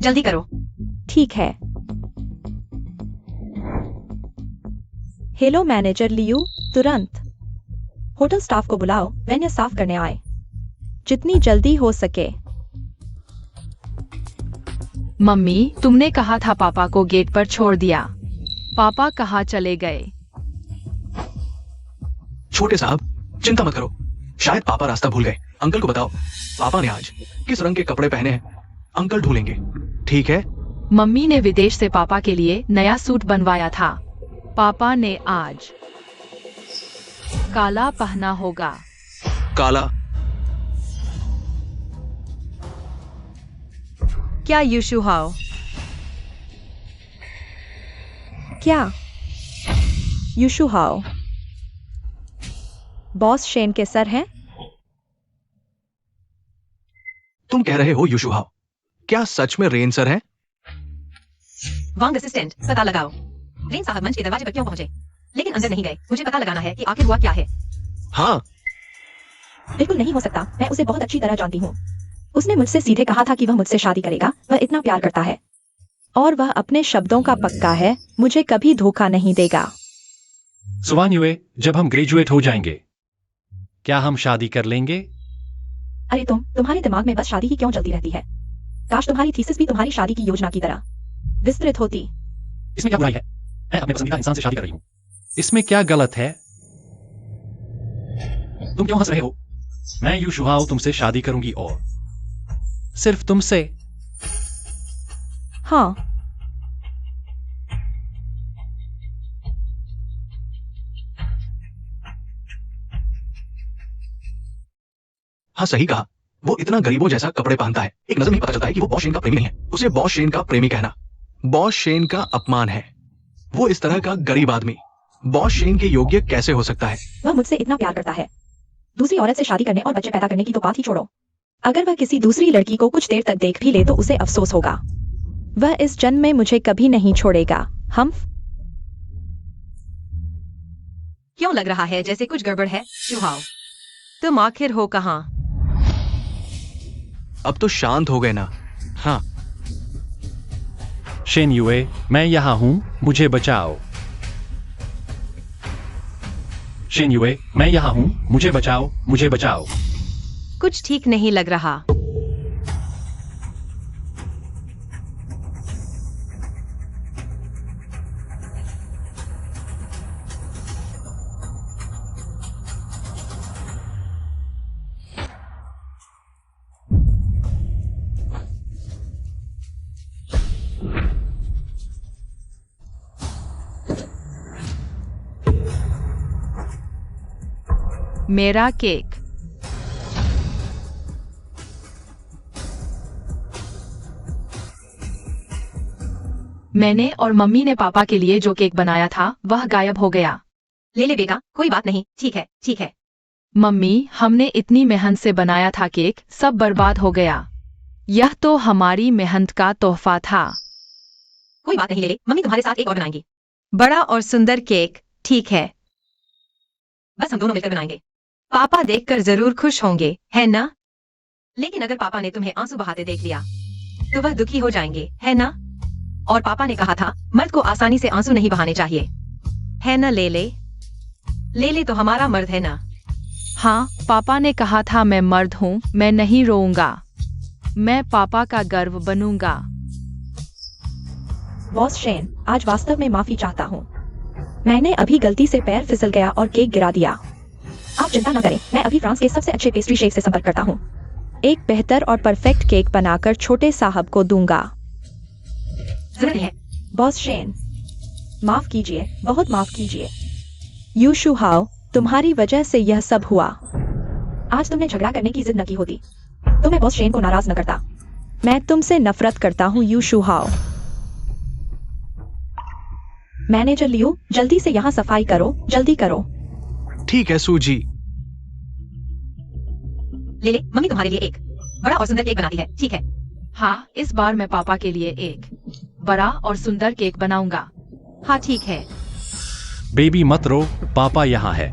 जल्दी करो। ठीक है। हेलो मैनेजर लियू, तुरंत होटल स्टाफ को बुलाओ, वेन्यू साफ करने आए, जितनी जल्दी हो सके। मम्मी, तुमने कहा था पापा को गेट पर छोड़ दिया। पापा कहाँ चले गए? छोटे साहब, चिंता मत करो, शायद पापा रास्ता भूल गए। अंकल को बताओ पापा ने आज किस रंग के कपड़े पहने हैं, अंकल ढूंढेंगे। ठीक है? मम्मी ने विदेश से पापा के लिए नया सूट बनवाया था। पापा ने आज काला पहना होगा। काला? क्या यूशु हाओ? क्या यूशु हाओ बॉस शेन के सर हैं? तुम कह रहे हो यूशु हाओ? क्या सच में रेन सर हैं? वांग असिस्टेंट, पता लगाओ। रेन साहब मंच के दरवाजे पर क्यों पहुंचे, लेकिन अंदर नहीं गए? मुझे पता लगाना है कि आखिर हुआ क्या है। हाँ, बिल्कुल नहीं हो सकता, मैं उसे बहुत अच्छी तरह जानती हूँ। उसने मुझसे सीधे कहा था कि वह मुझसे शादी करेगा, वह इतना प्यार करता है। और वह अपने शब्दों का पक्का है, मुझे कभी धोखा नहीं देगा। सुवान युए, जब हम ग्रेजुएट हो जाएंगे, क्या हम शादी कर लेंगे? अरे तुम्हारे दिमाग में बस शादी ही क्यों चलती रहती है? काश तुम्हारी थीसिस भी तुम्हारी शादी की योजना की तरह विस्तृत होती। इसमें क्या बुराई है? मैं अपने पसंदीदा इंसान से शादी कर रही हूँ। इसमें क्या गलत है? तुम क्यों हंस रहे हो? मैं यू शुहाओ तुमसे शादी करूंगी, और सिर्फ तुमसे। हाँ, हाँ सही कहा। वो इतना गरीबों जैसा कपड़े पहनता है, एक नजर नहीं पता चलता है कि वो बॉस शेन का प्रेमी नहीं है। उसे बॉस शेन का प्रेमी कहना बॉस शेन का अपमान है। वो इस तरह का गरीब आदमी बॉस शेन के योग्य कैसे हो सकता है? वह मुझसे इतना प्यार करता है। दूसरी औरत से शादी करने और बच्चे पैदा करने की तो बात ही छोड़ो। अगर वह किसी दूसरी लड़की को कुछ देर तक देख भी ले तो उसे अफसोस होगा। वह इस जन्म में मुझे कभी नहीं छोड़ेगा। हम क्यों लग रहा है जैसे कुछ गड़बड़ है? शुहाओ, तुम आखिर हो कहाँ? अब तो शांत हो गए ना? हाँ, शेन युए, मैं यहां हूं, मुझे बचाओ। शेन युए, मैं यहां हूं, मुझे बचाओ, मुझे बचाओ। कुछ ठीक नहीं लग रहा। मेरा केक। मैंने और मम्मी ने पापा के लिए जो केक बनाया था वह गायब हो गया। ले ले बेटा, कोई बात नहीं, ठीक है, ठीक है। मम्मी, हमने इतनी मेहनत से बनाया था केक, सब बर्बाद हो गया। यह तो हमारी मेहनत का तोहफा था। कोई बात नहीं, ले ले, मम्मी तुम्हारे साथ एक और बनाएंगी। बड़ा और सुंदर केक, ठीक है। बस हम दोनों मिलकर बनाएंगे। पापा देखकर जरूर खुश होंगे, है ना? लेकिन अगर पापा ने तुम्हें आंसू बहाते देख लिया तो वह दुखी हो जाएंगे, है ना? और पापा ने कहा था मर्द को आसानी से आंसू नहीं बहाने चाहिए, है ना? ले ले, ले ले तो हमारा मर्द है ना? हाँ, पापा ने कहा था मैं मर्द हूँ, मैं नहीं रोऊंगा। मैं पापा का गर्व बनूंगा। बॉस शेन, आज वास्तव में माफी चाहता हूँ। मैंने अभी गलती से पैर फिसल गया और केक गिरा दिया। आप चिंता न करें, मैं अभी फ्रांस के सबसे अच्छे पेस्ट्री शेफ से संपर्क करता हूँ। एक बेहतर और परफेक्ट केक बनाकर छोटे साहब को दूंगा। जरूरत है। बॉस शेन, माफ कीजिए, बहुत माफ कीजिए। यू शुहाओ, तुम्हारी वजह से यह सब हुआ। आज तुमने झगड़ा करने की जिद न की होती तो मैं बॉस शेन को नाराज न करता। मैं तुमसे नफरत करता हूँ यू शुहाओ। मैनेजर लियो, जल्दी से यहाँ सफाई करो, जल्दी करो। ठीक है सूजी। ले ले, मम्मी तुम्हारे लिए एक बड़ा और सुंदर केक बनाती है, ठीक है? हाँ, इस बार मैं पापा के लिए एक बड़ा और सुंदर केक बनाऊंगा। हाँ ठीक है। बेबी मत रो, पापा यहां है।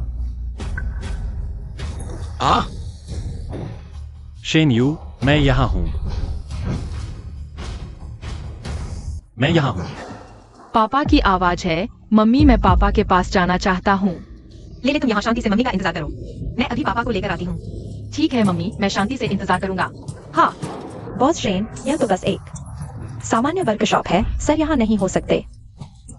आ शेन यू, मैं यहां हूं। मैं यहां हूं। पापा की आवाज है। मम्मी, मैं पापा के पास जाना चाहता हूँ। ले ले, तुम यहाँ शांति से मम्मी का इंतजार करो, मैं अभी पापा को लेकर आती हूँ। ठीक है मम्मी, मैं शांति से इंतजार करूंगा। हाँ बॉस शेन, यह तो बस एक सामान्य वर्कशॉप है, सर यहाँ नहीं हो सकते।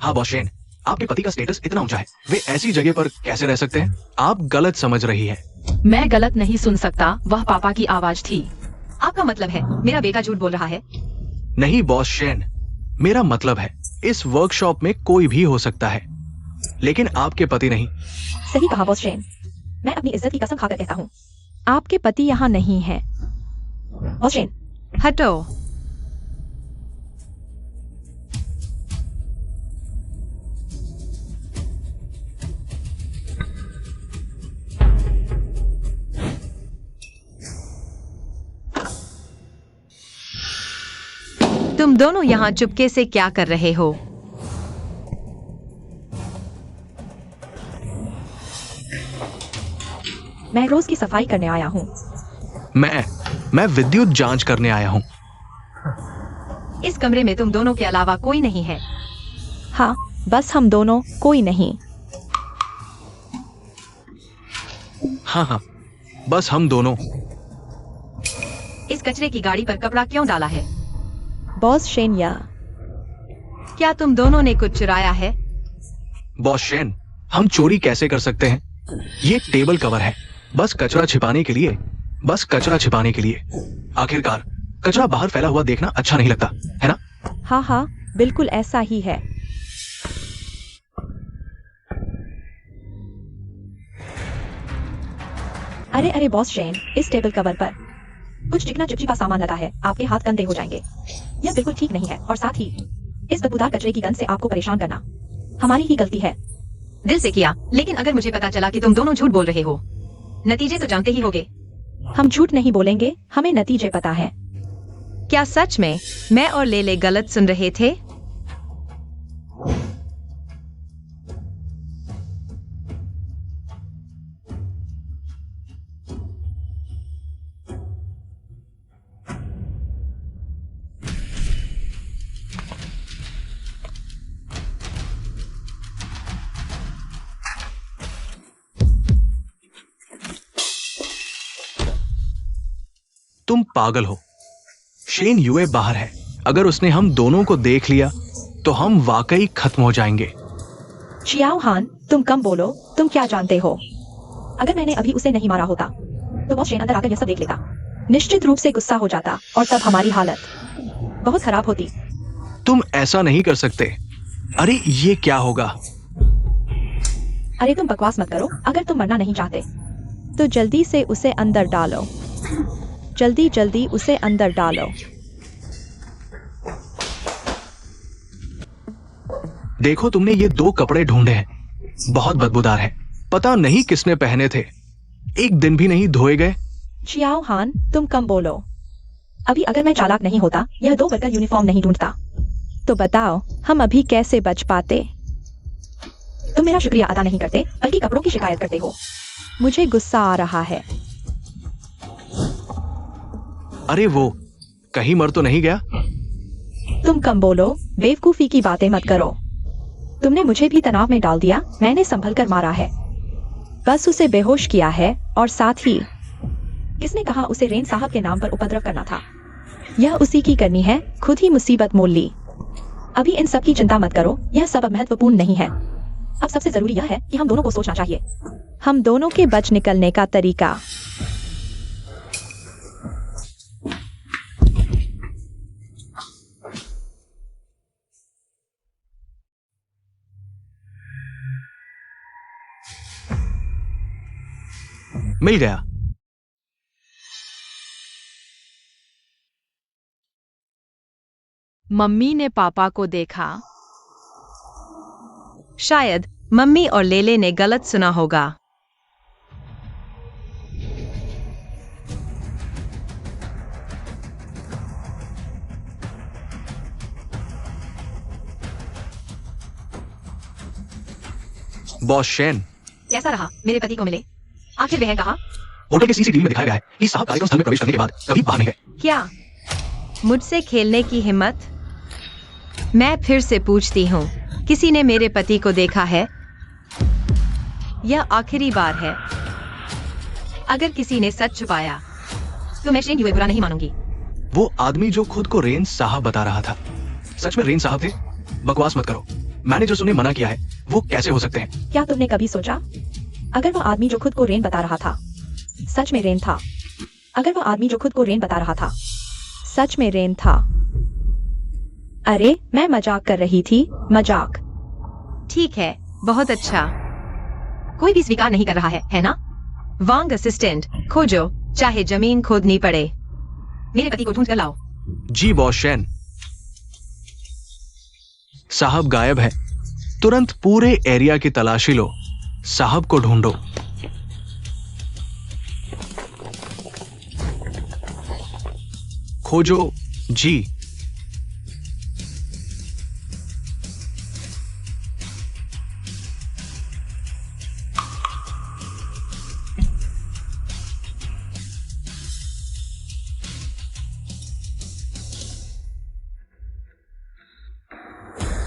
हाँ बॉस शेन, आपके पति का स्टेटस इतना ऊंचा है, वे ऐसी जगह पर कैसे रह सकते हैं? आप गलत समझ रही है। मैं गलत नहीं सुन सकता, वह पापा की आवाज थी। आपका मतलब है मेरा बेटा झूठ बोल रहा है? नहीं बॉस शेन, मेरा मतलब है इस वर्कशॉप में कोई भी हो सकता है, लेकिन आपके पति नहीं। सही कहा बॉस शेन, मैं अपनी इज्जत की कसम खाकर कहता हूँ, आपके पति यहाँ नहीं है। बॉस शेन, हटो। तुम दोनों यहाँ चुपके से क्या कर रहे हो? मैं रोज की सफाई करने आया हूँ। मैं विद्युत जांच करने आया हूँ। इस कमरे में तुम दोनों के अलावा कोई नहीं है। हाँ, बस हम दोनों, कोई नहीं। हाँ, बस हम दोनों। इस कचरे की गाड़ी पर कपड़ा क्यों डाला है? बॉस शेन, या क्या तुम दोनों ने कुछ चुराया है? बॉस शेन, हम चोरी कैसे कर सकते हैं? ये टेबल कवर है, बस कचरा छिपाने के लिए, बस कचरा छिपाने के लिए। आखिरकार कचरा बाहर फैला हुआ देखना अच्छा नहीं लगता, है ना? हाँ हाँ, बिल्कुल ऐसा ही है। अरे अरे बॉस शेन, इस टेबल कवर पर कुछ चिकना चिपचिपा सामान लगा है। आपके हाथ गंदे हो जाएंगे। यह बिल्कुल ठीक नहीं है, और साथ ही इस बदबूदार कचरे की गंध से आपको परेशान करना हमारी ही गलती है। दिल से किया, लेकिन अगर मुझे पता चला कि तुम दोनों झूठ बोल रहे हो, नतीजे तो जानते ही होगे। हम झूठ नहीं बोलेंगे, हमें नतीजे पता है। क्या सच में मैं और लेले गलत सुन रहे थे? तुम पागल हो। शेन यूए बाहर है। अगर उसने हम दोनों को देख लिया तो हम वाकई खत्म हो जाएंगे। चियाओ हान, तुम कम बोलो। तुम क्या जानते हो? अगर मैंने अभी उसे नहीं मारा होता तो बॉस शेन अंदर आकर यह सब देख लेता, निश्चित रूप से गुस्सा हो जाता, और तब हमारी हालत बहुत खराब होती। तुम ऐसा नहीं कर सकते। अरे ये क्या होगा? अरे तुम बकवास मत करो। अगर तुम मरना नहीं चाहते तो जल्दी से उसे अंदर डालो। जल्दी जल्दी उसे अंदर डालो। देखो, तुमने ये 2 कपड़े ढूंढे हैं, बहुत बदबूदार है। पता नहीं किसने पहने थे, एक दिन भी नहीं धोए गए। चियाओ हान, तुम कम बोलो। अभी अगर मैं चालाक नहीं होता, यह 2 वर्कर यूनिफॉर्म नहीं ढूंढता, तो बताओ हम अभी कैसे बच पाते? तुम मेरा शुक्रिया अदा नहीं करते, बल्कि कपड़ों की शिकायत करते हो। मुझे गुस्सा आ रहा है। अरे वो कहीं मर तो नहीं गया? तुम कम बोलो, बेवकूफी की बातें मत करो। तुमने मुझे भी तनाव में डाल दिया। मैंने संभल कर मारा है, बस उसे बेहोश किया है, और साथ ही किसने कहा उसे रेन साहब के नाम पर उपद्रव करना था? यह उसी की करनी है, खुद ही मुसीबत मोल ली। अभी इन सब की चिंता मत करो, यह सब अब महत्वपूर्ण नहीं है। अब सबसे जरूरी यह है कि हम दोनों को सोचना चाहिए, हम दोनों के बच निकलने का तरीका। मिल गया। मम्मी ने पापा को देखा। शायद मम्मी और लेले ने गलत सुना होगा। बॉस शेन, कैसा रहा मेरे पति को मिले? आखिर वह कहा? होटल के सीसीटीवी में दिखाया गया है कि साहब कार्यक्रम स्थल में प्रवेश करने के बाद कभी बाहर नहीं गए। क्या मुझसे खेलने की हिम्मत? मैं फिर से पूछती हूँ, किसी ने मेरे पति को देखा है? यह आखिरी बार है। अगर किसी ने सच छुपाया तो मैं शेन यूए बुरा नहीं मानूंगी। वो आदमी जो खुद को रेन साहब बता रहा था, सच में रेन साहब थे? बकवास मत करो। मैनेजर्स उन्हें मना किया है, वो कैसे हो सकते हैं? क्या तुमने कभी सोचा, अगर वह आदमी जो खुद को रेन बता रहा था सच में रेन था? अगर वह आदमी जो खुद को रेन बता रहा था सच में रेन था? अरे मैं मजाक कर रही थी, मजाक। ठीक है, बहुत अच्छा। कोई भी स्वीकार नहीं कर रहा है ना? वांग असिस्टेंट, खोजो, चाहे जमीन खोदनी पड़े। मेरे पति को ढूंढ कर लाओ। जी बॉस शेन। साहब गायब है, तुरंत पूरे एरिया की तलाशी लो, साहब को ढूंढो। खोजो जी।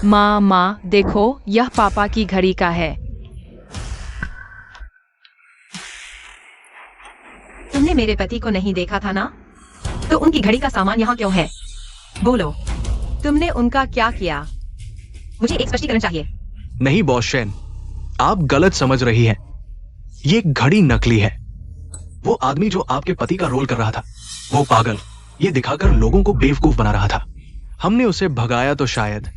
माँ देखो, यह पापा की घड़ी का है। तुमने मेरे पति को नहीं देखा था ना? तो उनकी घड़ी का सामान यहाँ क्यों है? बोलो, तुमने उनका क्या किया? मुझे एक स्पष्टीकरण चाहिए। नहीं बॉस शेन, आप गलत समझ रही हैं। ये घड़ी नकली है। वो आदमी जो आपके पति का रोल कर रहा था, वो पागल ये दिखाकर लोगों को बेवकूफ बना रहा था। हमने उसे भगाया तो शायद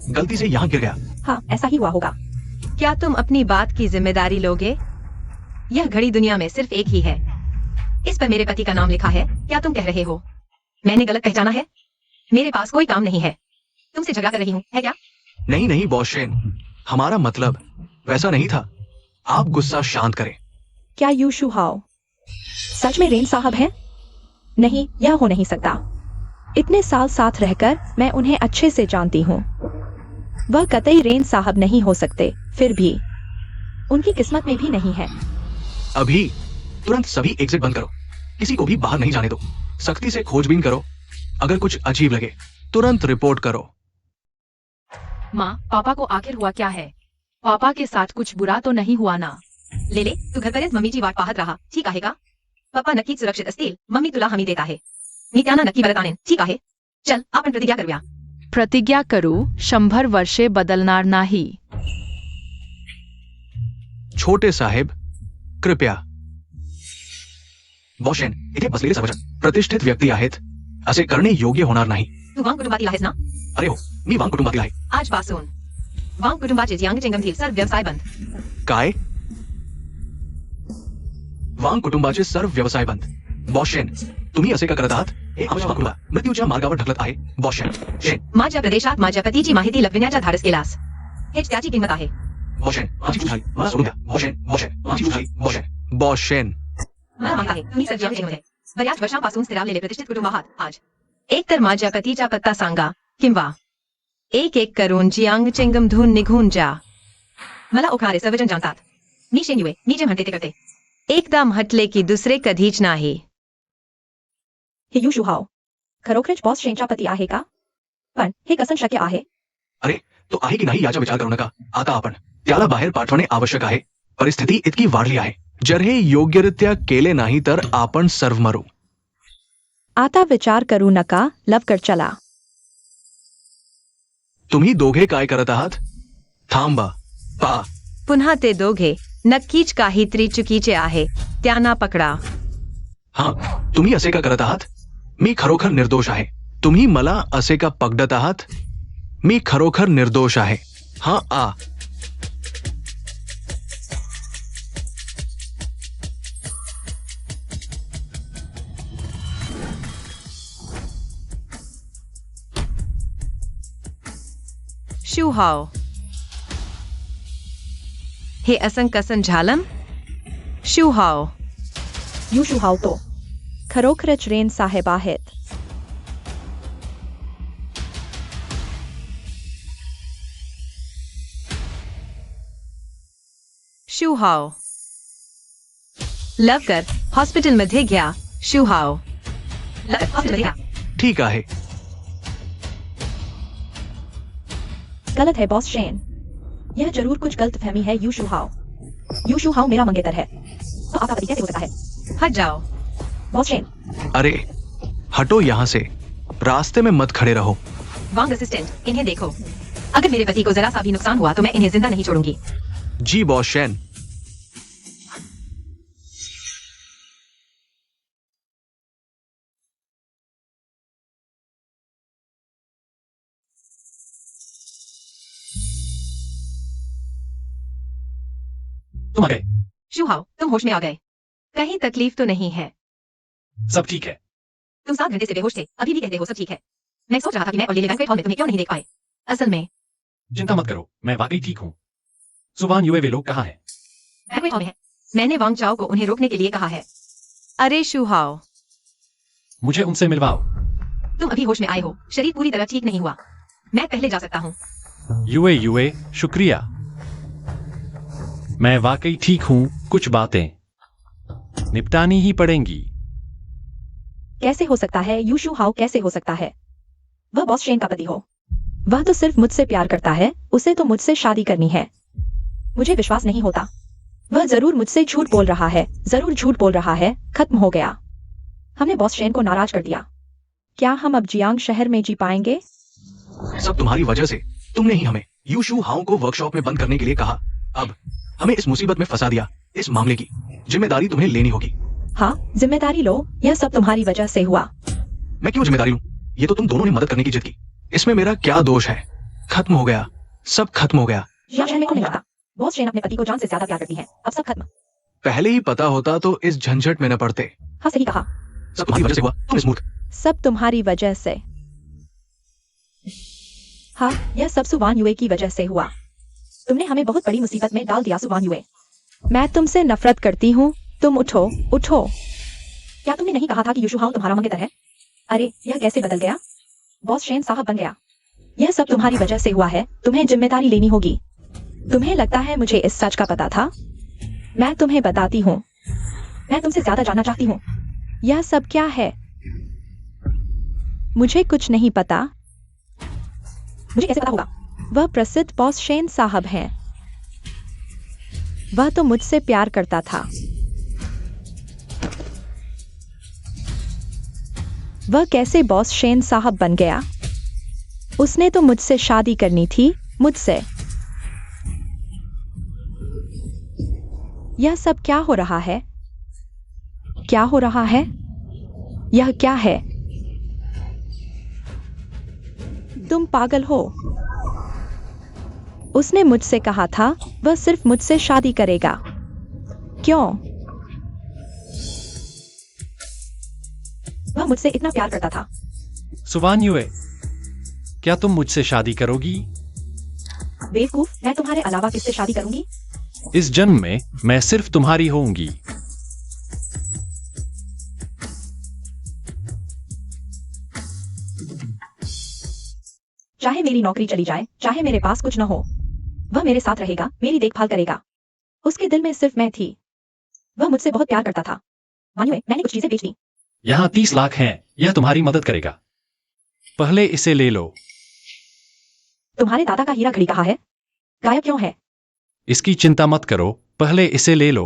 गलती से यहाँ गिर गया। हाँ, ऐसा ही हुआ होगा। क्या तुम अपनी बात की जिम्मेदारी लोगे? यह घड़ी दुनिया में सिर्फ एक ही है। इस पर मेरे पति का नाम लिखा है। क्या तुम कह रहे हो मैंने गलत पहचाना है? मेरे पास कोई काम नहीं है। तुमसे झगड़ा कर रही हूँ, है क्या? नहीं नहीं बॉस शेन, हमारा मतलब वैसा नहीं था। आप गुस्सा शांत करें। क्या यू शू हाओ सच में रेन साहब हैं? नहीं, यह हो नहीं सकता। इतने साल साथ रहकर मैं उन्हें अच्छे से जानती हूँ। वह कतई रेन साहब नहीं हो सकते। फिर भी उनकी किस्मत में भी नहीं है। अभी तुरंत सभी एग्जिट बंद करो। किसी को भी बाहर नहीं जाने दो। सख्ती से खोजबीन करो। अगर कुछ अजीब लगे तुरंत रिपोर्ट करो। माँ, पापा को आखिर हुआ क्या है? पापा के साथ कुछ बुरा तो नहीं हुआ ना? ले तू घरपर्यंत मम्मीची वाट पाहत राहा, ठीक आहे का? पप्पा नक्कीच सुरक्षित असतील, मम्मी तुला हमी देत आहे। मी त्यांना नक्की परत आणेन, ठीक आहे? चल आपण प्रतिज्ञा करूया। प्रतिज्ञा करू, 100 वर्षे बदलणार नाही। छोटे साहेब कृपया। बॉस शेन, इथे बसलेले सर्वजण प्रतिष्ठित व्यक्ती आहेत। असे करणे योग्य होणार नाही। तू वांग कुटुंबातील आहेस ना? अरे हो, मी वांग कुटुंबातील आहे। आजपासून वांग कुटुंबाचे जियांग चिंगमधील सर्व व्यवसाय बंद। काय? वांग कुटुंबाचे सर्व व्यवसाय बंद। बॉस शेन, तुम्ही असे का करत आहात? हे आमच्या वांग कुटुंबाला मृत्यूच्या मार्गावर ढकलत आहे। बॉस शेन, माझ्या प्रदेशात माझ्या पतीची माहिती लपविण्याचा धाडस केलास, हेच त्याची किंमत आहे। बॉस शेन, माझी चूक झाली, मला सोडून द्या। बॉस शेन, माझी चूक झाली। बॉस शेन, मला माहित आहे तुम्ही जियांग चिंगमध्ये बऱ्याच वर्षांपासून स्थिरावलेले प्रतिष्ठित कुटुंब आहात। आज एक तर माझ्या पतीचा पत्ता सांगा, किंवा एक एक करून जियांग चिंगम धून निघून जा। मला ओळखणारे सर्वजण जाणतात, मी शेन युए, मी जे म्हणते ते करते। एकदा म्हटले की दुसरे कधीच नाही। हे यू शू हाओ खरोखरच बॉस शेनचा पती आहे का? पण हे कसं शक्य आहे? अरे तो आहे की नाही याचा विचार करू नका। आता आपण त्याला बाहेर पाठवणे आवश्यक आहे। परिस्थिती इतकी वाढली आहे। जर हे योग्यरित्या केले नाही तर आपण सर्व मरू। आता विचार करू नका, लवकर चला। तुम्ही दोघे काय करत आहात? थांबा, पहा। पुन्हा ते दोघे नक्कीच काहीतरी चुकीचे आहे, त्यांना पकडा। हां, तुम्ही असे का करत आहात? मी खरोखर निर्दोष आहे। तुम्ही मला असे का पकडत आहात? मी खरोखर निर्दोष आहे। हां, आ शू हाओ हे असं कसं झालं? शू हाओ यू शू हाओ तो खरोखरच रेन साहेब आहेत। शू हाओ लवकर हॉस्पिटलमध्ये घ्या। शू हाओ हॉस्पिटलमध्ये घ्या। ठीक आहे। गलत है बॉस शेन, यह जरूर कुछ गलत फहमी है। यू शू हाओ मेरा मंगेतर है, तो आपका पति कैसे हो सकता है? हट जाओ बॉस शेन। अरे हटो यहाँ से, रास्ते में मत खड़े रहो। वांग असिस्टेंट, इन्हें देखो। अगर मेरे पति को जरा सा भी नुकसान हुआ तो मैं इन्हें जिंदा नहीं छोड़ूंगी। जी बॉस शेन। तुम आ गए। शू हाओ तुम होश में आ गए। कहीं तकलीफ तो नहीं है? सब ठीक है। तुम 7 घंटे से बेहोश थे, अभी भी कहते हो सब ठीक है। मैं सोच रहा था कि मैं और लिली बैंक्वेट हॉल में तुम्हें क्यों नहीं देख पाए। असल में चिंता मत करो, मैं वाकई ठीक हूँ। सुबान युए वे लोग कहाँ हैं? बैंक्वेट हॉल में है। मैंने वांग चाओ को उन्हें रोकने के लिए कहा है। अरे शू हाओ मुझे उनसे मिलवाओ। तुम अभी होश में आए हो, शरीर पूरी तरह ठीक नहीं हुआ। मैं पहले जा सकता हूँ। युए शुक्रिया। मैं वाकई ठीक हूँ, कुछ बातें निपटानी ही पड़ेंगी। कैसे हो सकता है? यू शू हाओ कैसे हो सकता है? वह बॉस शेन का पति हो। वह तो सिर्फ मुझसे प्यार करता है, उसे तो मुझसे शादी करनी है। मुझे विश्वास नहीं होता। वह जरूर मुझसे झूठ बोल रहा है, जरूर झूठ बोल रहा है। खत्म हो गया। हमने बॉस शेन को नाराज कर दिया। क्या हम अब जियांग शहर में जी पाएंगे? सब तुम्हारी वजह से। तुमने ही हमें यू शू हाउ को वर्कशॉप में बंद करने के लिए कहा। अब हमें इस मुसीबत में फंसा दिया। इस मामले की जिम्मेदारी तुम्हें लेनी होगी। हाँ, जिम्मेदारी लो। यह सब तुम्हारी वजह से हुआ। मैं क्यों जिम्मेदारी लूं? ये तो तुम दोनों ने मदद करने की जिद की। इसमें मेरा क्या दोष है? खत्म हो गया, सब खत्म हो गया। जियांग शहर में कौन नहीं आता? बॉस शेन अपने पति को जान से ज्यादा प्यार करती है। अब सब खत्म। पहले ही पता होता तो इस झंझट में न पड़ते। हाँ, सही कहा। सब तुम्हारी वजह से हुआ। तुम इस मूर्ख। सब तुम्हारी वजह से। हाँ, यह सब सुवान युए की वजह से हुआ। तुमने हमें बहुत बड़ी मुसीबत में डाल दिया सुवान युए। मैं तुमसे नफरत करती हूँ। तुम उठो, उठो। क्या तुमने नहीं कहा था कि यू शू हाउ तुम्हारा मंगेतर है? अरे, यह कैसे बदल गया? बॉस शेन साहब बन गया। यह सब तुम्हारी वजह से हुआ है। तुम्हें जिम्मेदारी लेनी होगी। तुम्हें लगता है मुझे इस सच का पता था? मैं तुम्हें बताती हूँ। मैं तुमसे ज्यादा जानना चाहती हूँ। यह सब क्या है? मुझे कुछ नहीं पता। मुझे कैसे पता होगा? वह प्रसिद्ध बॉस शेन साहब हैं। वह तो मुझसे प्यार करता था। वह कैसे बॉस शेन साहब बन गया? उसने तो मुझसे शादी करनी थी, मुझसे। यह सब क्या हो रहा है? क्या हो रहा है? यह क्या है? तुम पागल हो। उसने मुझसे कहा था वह सिर्फ मुझसे शादी करेगा। क्यों? वह मुझसे इतना प्यार करता था। सुवान युए, क्या तुम मुझसे शादी करोगी? बेवकूफ, मैं तुम्हारे अलावा किससे शादी करूंगी? इस जन्म में मैं सिर्फ तुम्हारी होऊंगी। चाहे मेरी नौकरी चली जाए, चाहे मेरे पास कुछ न हो, वह मेरे साथ रहेगा, मेरी देखभाल करेगा। उसके दिल में सिर्फ मैं थी। वह मुझसे बहुत प्यार करता था। मानिए, मैंने कुछ चीजें बेच दी। यहाँ 30 लाख हैं, यह तुम्हारी मदद करेगा। पहले इसे ले लो। तुम्हारे दादा का हीरा घड़ी कहाँ है? गायब क्यों है? इसकी चिंता मत करो, पहले इसे ले लो।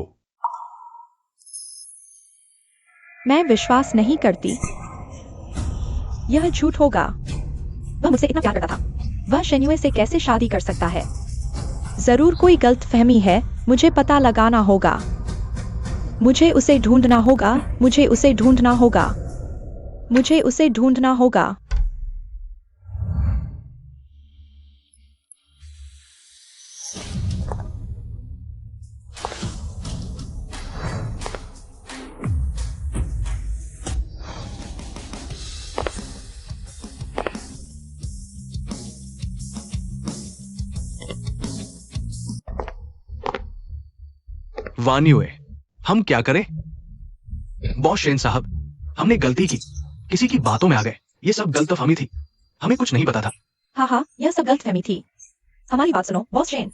मैं विश्वास नहीं करती। यह झूठ होगा। वह मुझसे इतना प्यार करता था। वह शेन्युए से कैसे शादी कर सकता है? जरूर कोई गलतफहमी है। मुझे पता लगाना होगा। मुझे उसे ढूंढना होगा। मुझे उसे ढूंढना होगा। मुझे उसे ढूंढना होगा। वान युए, हम क्या करें? बॉस शेन साहब, हमने गलती की। किसी की बातों में आ गए। ये सब गलतफहमी थी। हमें कुछ नहीं पता था। हाँ हाँ, यह सब गलतफहमी थी। हमारी बात सुनो बॉस शेन।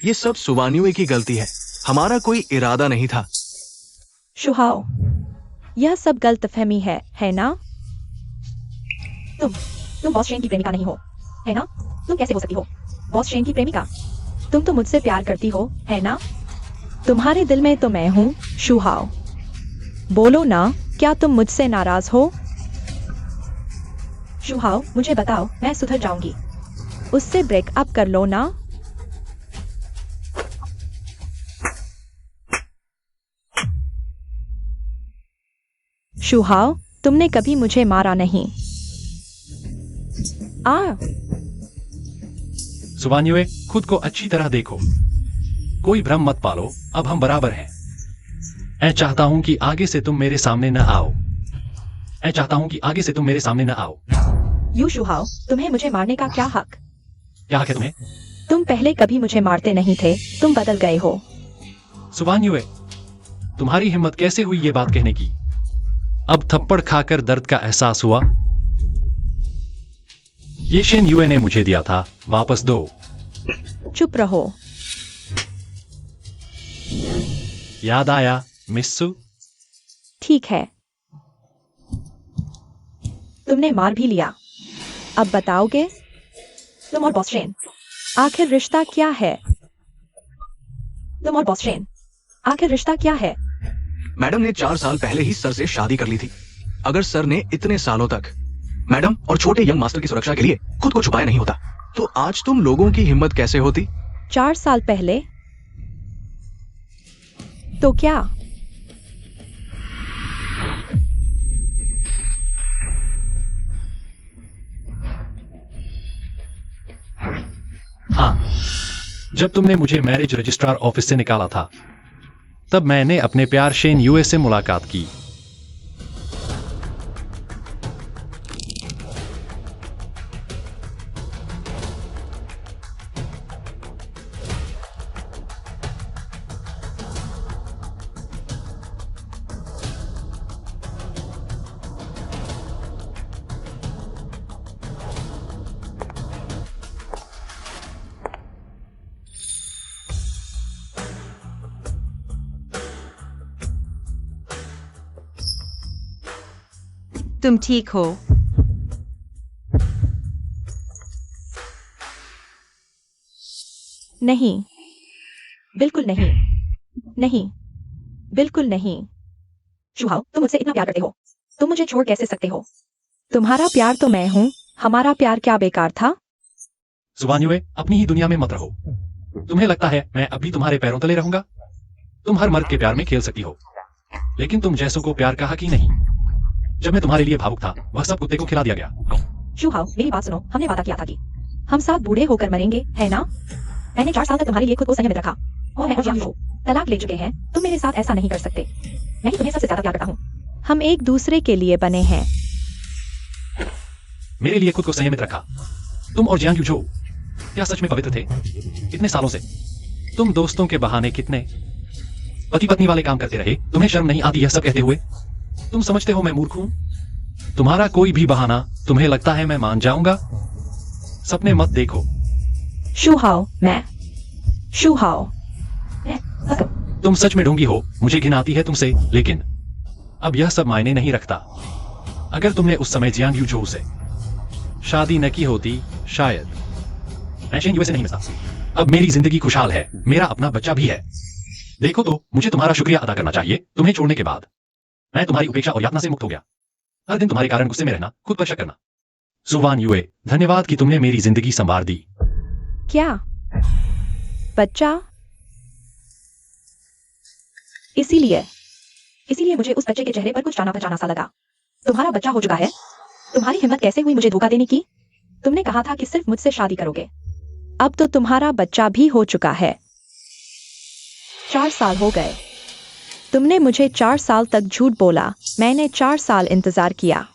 ये सब सुवान युए की गलती है। हमारा कोई इरादा नहीं था। शुहाओ, यह सब गलतफहमी है ना? तुम बॉस शेन की प्रेमिका नहीं हो, है ना? तुम कैसे हो सकती हो बॉस शेन की प्रेमिका? तुम तो मुझसे प्यार करती हो, है ना? तुम्हारे दिल में तो मैं हूं, शुहाओ। बोलो ना, क्या तुम मुझसे नाराज हो? शुहाओ, मुझे बताओ, मैं सुधर जाऊंगी। उससे ब्रेकअप कर लो ना। शुहाओ, तुमने कभी मुझे मारा नहीं। सुवान युए, खुद को अच्छी तरह देखो। कोई भ्रम मत पालो, अब हम बराबर हैं। मैं चाहता हूं कि आगे से तुम मेरे सामने न आओ। मैं चाहता हूं कि आगे से तुम मेरे सामने न आओ। यू शुहाओ, तुम्हें मुझे मारने का क्या हक? क्या हक है तुम्हें? तुम पहले कभी मुझे मारते नहीं थे, तुम बदल गए हो। सुवान युए, तुम्हारी हिम्मत कैसे हुई ये बात कहने की? अब थप्पड़ खाकर दर्द का एहसास हुआ? ये शेन युए ने मुझे दिया था, वापस दो। चुप रहो। याद आया मिस्सू? ठीक है, तुमने मार भी लिया। अब बताओगे? तुम और बॉस शेन, आखिर रिश्ता क्या है? तुम और बॉस शेन, आखिर रिश्ता क्या है? मैडम ने 4 साल पहले ही सर से शादी कर ली थी। अगर सर ने इतने सालों तक मैडम और छोटे यंग मास्टर की सुरक्षा के लिए खुद को छुपाया नहीं होता, तो आज तुम लोगों की हिम्मत कैसे होती? 4 साल पहले? तो क्या? हाँ, जब तुमने मुझे मैरिज रजिस्ट्रार ऑफिस से निकाला था, तब मैंने अपने प्यार शेन यूए से मुलाकात की। तुम ठीक हो? नहीं, बिल्कुल नहीं, नहीं, बिल्कुल नहीं। शुहाओ, तुम मुझसे इतना प्यार करते हो, तुम मुझे छोड़ कैसे सकते हो? तुम्हारा प्यार तो मैं हूं, हमारा प्यार क्या बेकार था? जुबान यूए, अपनी ही दुनिया में मत रहो। तुम्हें लगता है मैं अभी तुम्हारे पैरों तले रहूंगा? तुम हर मर्द के प्यार में खेल सकती हो, लेकिन तुम जैसों को प्यार कहा कि नहीं। जब मैं तुम्हारे लिए भावुक था, वह सब कुत्ते को खिला दिया गया। शुहाओ, मेरी बात सुनो, हमने वादा किया था कि हम साथ बूढ़े होकर मरेंगे, है ना? मैंने 4 साल तक तुम्हारे लिए खुद को संयम में रखा, और मैं और यामी तलाक ले चुके हैं। तुम मेरे साथ ऐसा नहीं कर सकते। मैं ही तुम्हें सबसे ज्यादा प्यार करता हूँ। हम एक दूसरे के लिए बने हैं। मेरे लिए खुद को संयमित रखा। तुम और जियांग यूझो क्या सच में पवित्र थे? इतने सालों से तुम दोस्तों के बहाने कितने पति पत्नी वाले काम करते रहे। तुम्हें शर्म नहीं आती यह सब कहते हुए? तुम समझते हो मैं मूर्ख हूं? तुम्हारा कोई भी बहाना तुम्हें लगता है मैं मान जाऊंगा? सपने मत देखो। शुहाओ, तुम सच में ढोंगी हो, मुझे घिन आती है तुमसे, लेकिन अब यह सब मायने नहीं रखता। अगर तुमने उस समय जियांग यूझो से शादी न की होती, शायद मैं शेन यूए से नहीं मिलता। अब मेरी जिंदगी खुशहाल है, मेरा अपना बच्चा भी है। देखो तो मुझे तुम्हारा शुक्रिया अदा करना चाहिए। तुम्हें छोड़ने के बाद मैं तुम्हारी उपेक्षा और यातना से मुक्त हो गया। हर दिन तुम्हारे कारण गुस्से में रहना, खुद पर शक करना। जुबान यूए, धन्यवाद कि तुमने मेरी जिंदगी संवार दी। क्या बच्चा? इसीलिए मुझे उस बच्चे के चेहरे पर कुछ जाना पहचाना सा लगा। तुम्हारा बच्चा हो चुका है। तुम्हारी हिम्मत कैसे हुई मुझे धोखा देने की? तुमने कहा था कि सिर्फ मुझसे शादी करोगे। अब तो तुम्हारा बच्चा भी हो चुका है। 4 साल हो गए। तुमने मुझे 4 साल तक झूठ बोला। मैंने 4 साल इंतजार किया।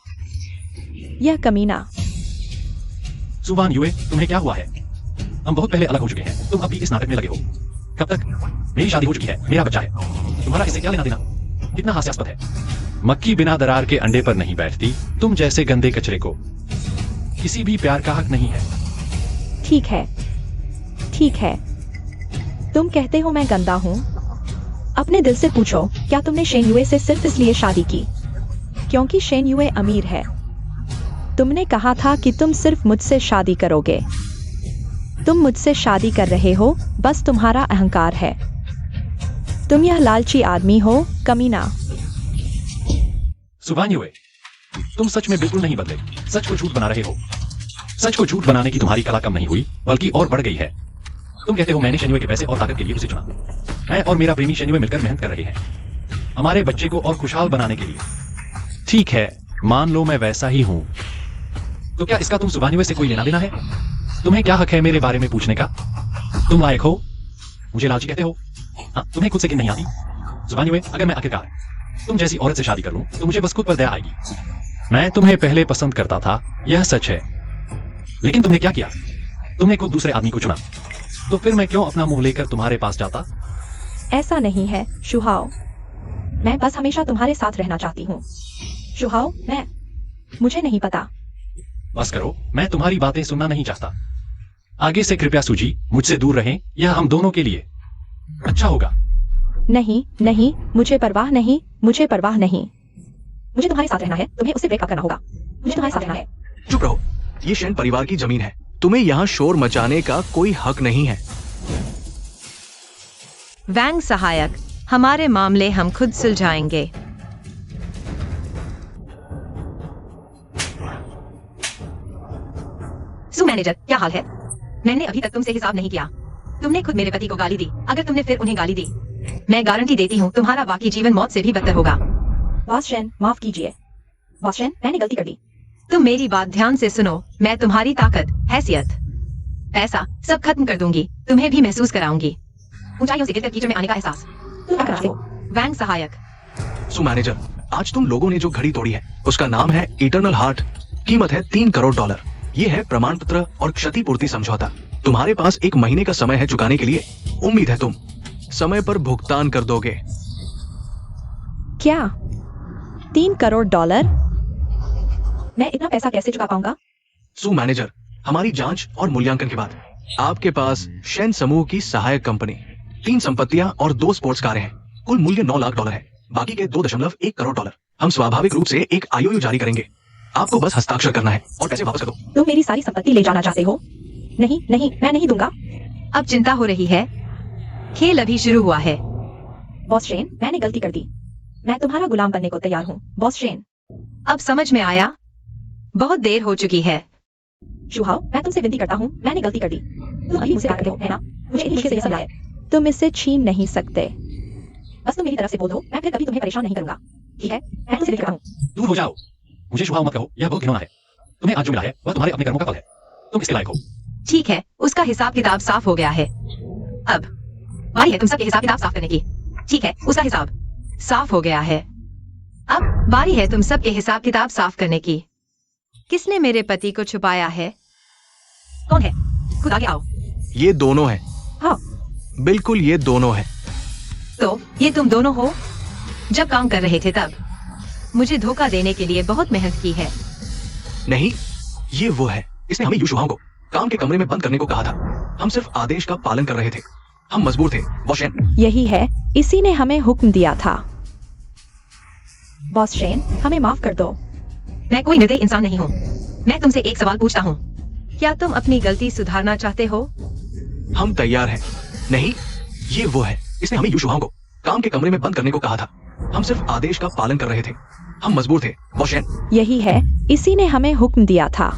यह कमीना। जुबान यूए, तुम्हें क्या हुआ है? हम बहुत पहले अलग हो चुके हैं, तुम अभी इस नाटक में लगे हो। कब तक? मेरी शादी हो चुकी है, मेरा बच्चा है, तुम्हारा इससे क्या लेना देना? कितना हास्यास्पद है। मक्खी बिना दरार के अंडे पर नहीं बैठती। तुम जैसे गंदे कचरे को किसी भी प्यार का हक नहीं है। ठीक है, ठीक है। तुम कहते हो मैं गंदा हूँ? अपने दिल से पूछो, क्या तुमने शेन यूए से सिर्फ इसलिए शादी की क्योंकि शेन यूए अमीर है? तुमने कहा था कि तुम सिर्फ मुझसे शादी करोगे। तुम मुझसे शादी कर रहे हो, बस तुम्हारा अहंकार है। तुम यह लालची आदमी हो, कमीना। जुबान यूए, तुम सच में बिल्कुल नहीं बदले। सच को झूठ बना रहे हो। सच को झूठ बनाने की तुम्हारी कला कम नहीं हुई, बल्कि और बढ़ गई है। तुम कहते हो मैंने शेन यूए के पैसे और ताकत के लिए उसे चुना। मैं और मेरा प्रेमी शेन यूए मिलकर मेहनत कर रहे हैं हमारे बच्चे को और खुशहाल बनाने के लिए। ठीक है, मान लो मैं वैसा ही हूं, तो क्या इसका तुम जुबान यूए से कोई लेना देना है? तुम्हें क्या हक है मेरे बारे में पूछने का? तुम लायक हो? मुझे लालची कहते हो? हाँ, तुम्हें खुद से घिन नहीं आती? जुबान यूए, अगर मैं आखिरकार तुम जैसी औरत से शादी कर लूं, तो मुझे बस खुद पर दया आएगी। मैं तुम्हें पहले पसंद करता था, यह सच है, लेकिन तुमने क्या किया? तुमने खुद दूसरे आदमी को चुना। तो फिर मैं क्यों अपना मुंह लेकर तुम्हारे पास जाता? ऐसा नहीं है शुहाओ, मैं बस हमेशा तुम्हारे साथ रहना चाहती हूँ। शुहाओ, मुझे नहीं पता। बस करो, मैं तुम्हारी बातें सुनना नहीं चाहता। आगे से कृपया सूजी मुझसे दूर रहें, यह हम दोनों के लिए अच्छा होगा। नहीं नहीं, मुझे परवाह नहीं, मुझे परवाह नहीं। मुझे तुम्हारे साथ रहना है, तुम्हें उससे ब्रेकअप करना होगा। मुझे तुम्हारे साथ रहना है। चुप रहो, ये शेन परिवार की जमीन है। तुम्हें यहाँ शोर मचाने का कोई हक नहीं है। वैंग सहायक, हमारे मामले हम खुद सुलझाएंगे। सु मैनेजर, क्या हाल है? मैंने अभी तक तुमसे हिसाब नहीं किया। तुमने खुद मेरे पति को गाली दी। अगर तुमने फिर उन्हें गाली दी, मैं गारंटी देती हूँ तुम्हारा बाकी जीवन मौत से भी बदतर होगा। बॉस शेन, माफ कीजिए। बॉस शेन, मैंने गलती कर दी। तुम मेरी बात ध्यान से सुनो। मैं तुम्हारी ताकत, हैसियत, पैसा सब खत्म कर दूंगी। तुम्हें भी महसूस कराऊंगी ऊंचाइयों से गिरकर कीचड़ में आने का एहसास। तुम क्या कराते हो? वैंग सहायक, सो मैनेजर, आज तुम लोगों ने जो घड़ी तोड़ी है उसका नाम है इटर्नल हार्ट। कीमत है $3 करोड़। ये है प्रमाण पत्र और क्षतिपूर्ति समझौता। तुम्हारे पास 1 महीने का समय है चुकाने के लिए। उम्मीद है तुम समय पर भुगतान कर दोगे। क्या $3 करोड़? मैं इतना पैसा कैसे चुका पाऊंगा? सो मैनेजर, हमारी जांच और मूल्यांकन के बाद आपके पास शेन समूह की सहायक कंपनी, 3 संपत्तियां और 2 स्पोर्ट्स कारें हैं। कुल मूल्य $9 लाख है। बाकी के $2.1 करोड़ हम स्वाभाविक रूप से एक IOU जारी करेंगे। आपको बस हस्ताक्षर करना है और पैसे वापस कर दो। तुम मेरी सारी संपत्ति ले जाना चाहते हो? नहीं नहीं, मैं नहीं दूंगा। अब चिंता हो रही है? खेल अभी शुरू हुआ है। बॉस शेन, मैंने गलती कर दी। मैं तुम्हारा गुलाम बनने को तैयार हूँ। Boss Shane. अब समझ में आया? बहुत देर हो चुकी है। शुहाओ, मैं तुमसे विनती करता हूँ, मैंने गलती कर दी। तुम अभी मुझसे करते हो, है ना? मुझे इतनी मुश्किल से यह सब आया। तुम इसे छीन नहीं सकते। बस तुम मेरी तरफ से बोल दो, मैं फिर कभी तुम्हें परेशान नहीं करूंगा। ठीक है? मैं तुमसे विनती करता हूँ। दूर हो जाओ। मुझे शुभाव मत कहो, यह बहुत घिनौना है। तुम्हें आज जो मिला है वह तुम्हारे अपने कर्मों का फल है। तुम इसके लायक हो। ठीक है, उसका हिसाब किताब साफ हो गया है। अब बारी है तुम सबके हिसाब किताब साफ करने की। ठीक है, उसका हिसाब साफ हो गया है। अब बारी है तुम सबके हिसाब किताब साफ करने की। किसने मेरे पति को छुपाया है? कौन है? खुद आगे आओ। ये दोनों हैं। हाँ। बिल्कुल, ये दोनों हैं। तो ये तुम दोनों हो? जब काम कर रहे थे तब मुझे धोखा देने के लिए बहुत मेहनत की है। नहीं, ये वो है। इसने हमें युशुहाओं को काम के कमरे में बंद करने को कहा था। हम सिर्फ आदेश का पालन कर रहे थे। हम मजबूर थे, बॉस शेन। यही है, इसी ने हमें हुक्म दिया था। बॉस शेन, हमें माफ कर दो। मैं कोई निर्दयी इंसान नहीं हूँ। मैं तुमसे एक सवाल पूछता हूँ, क्या तुम अपनी गलती सुधारना चाहते हो? हम तैयार हैं। नहीं, ये वो है। इसने हमें युशुहाओं को काम के कमरे में बंद करने को कहा था। हम सिर्फ आदेश का पालन कर रहे थे। हम मजबूर थे, बॉस शेन। यही है, इसी ने हमें हुक्म दिया था।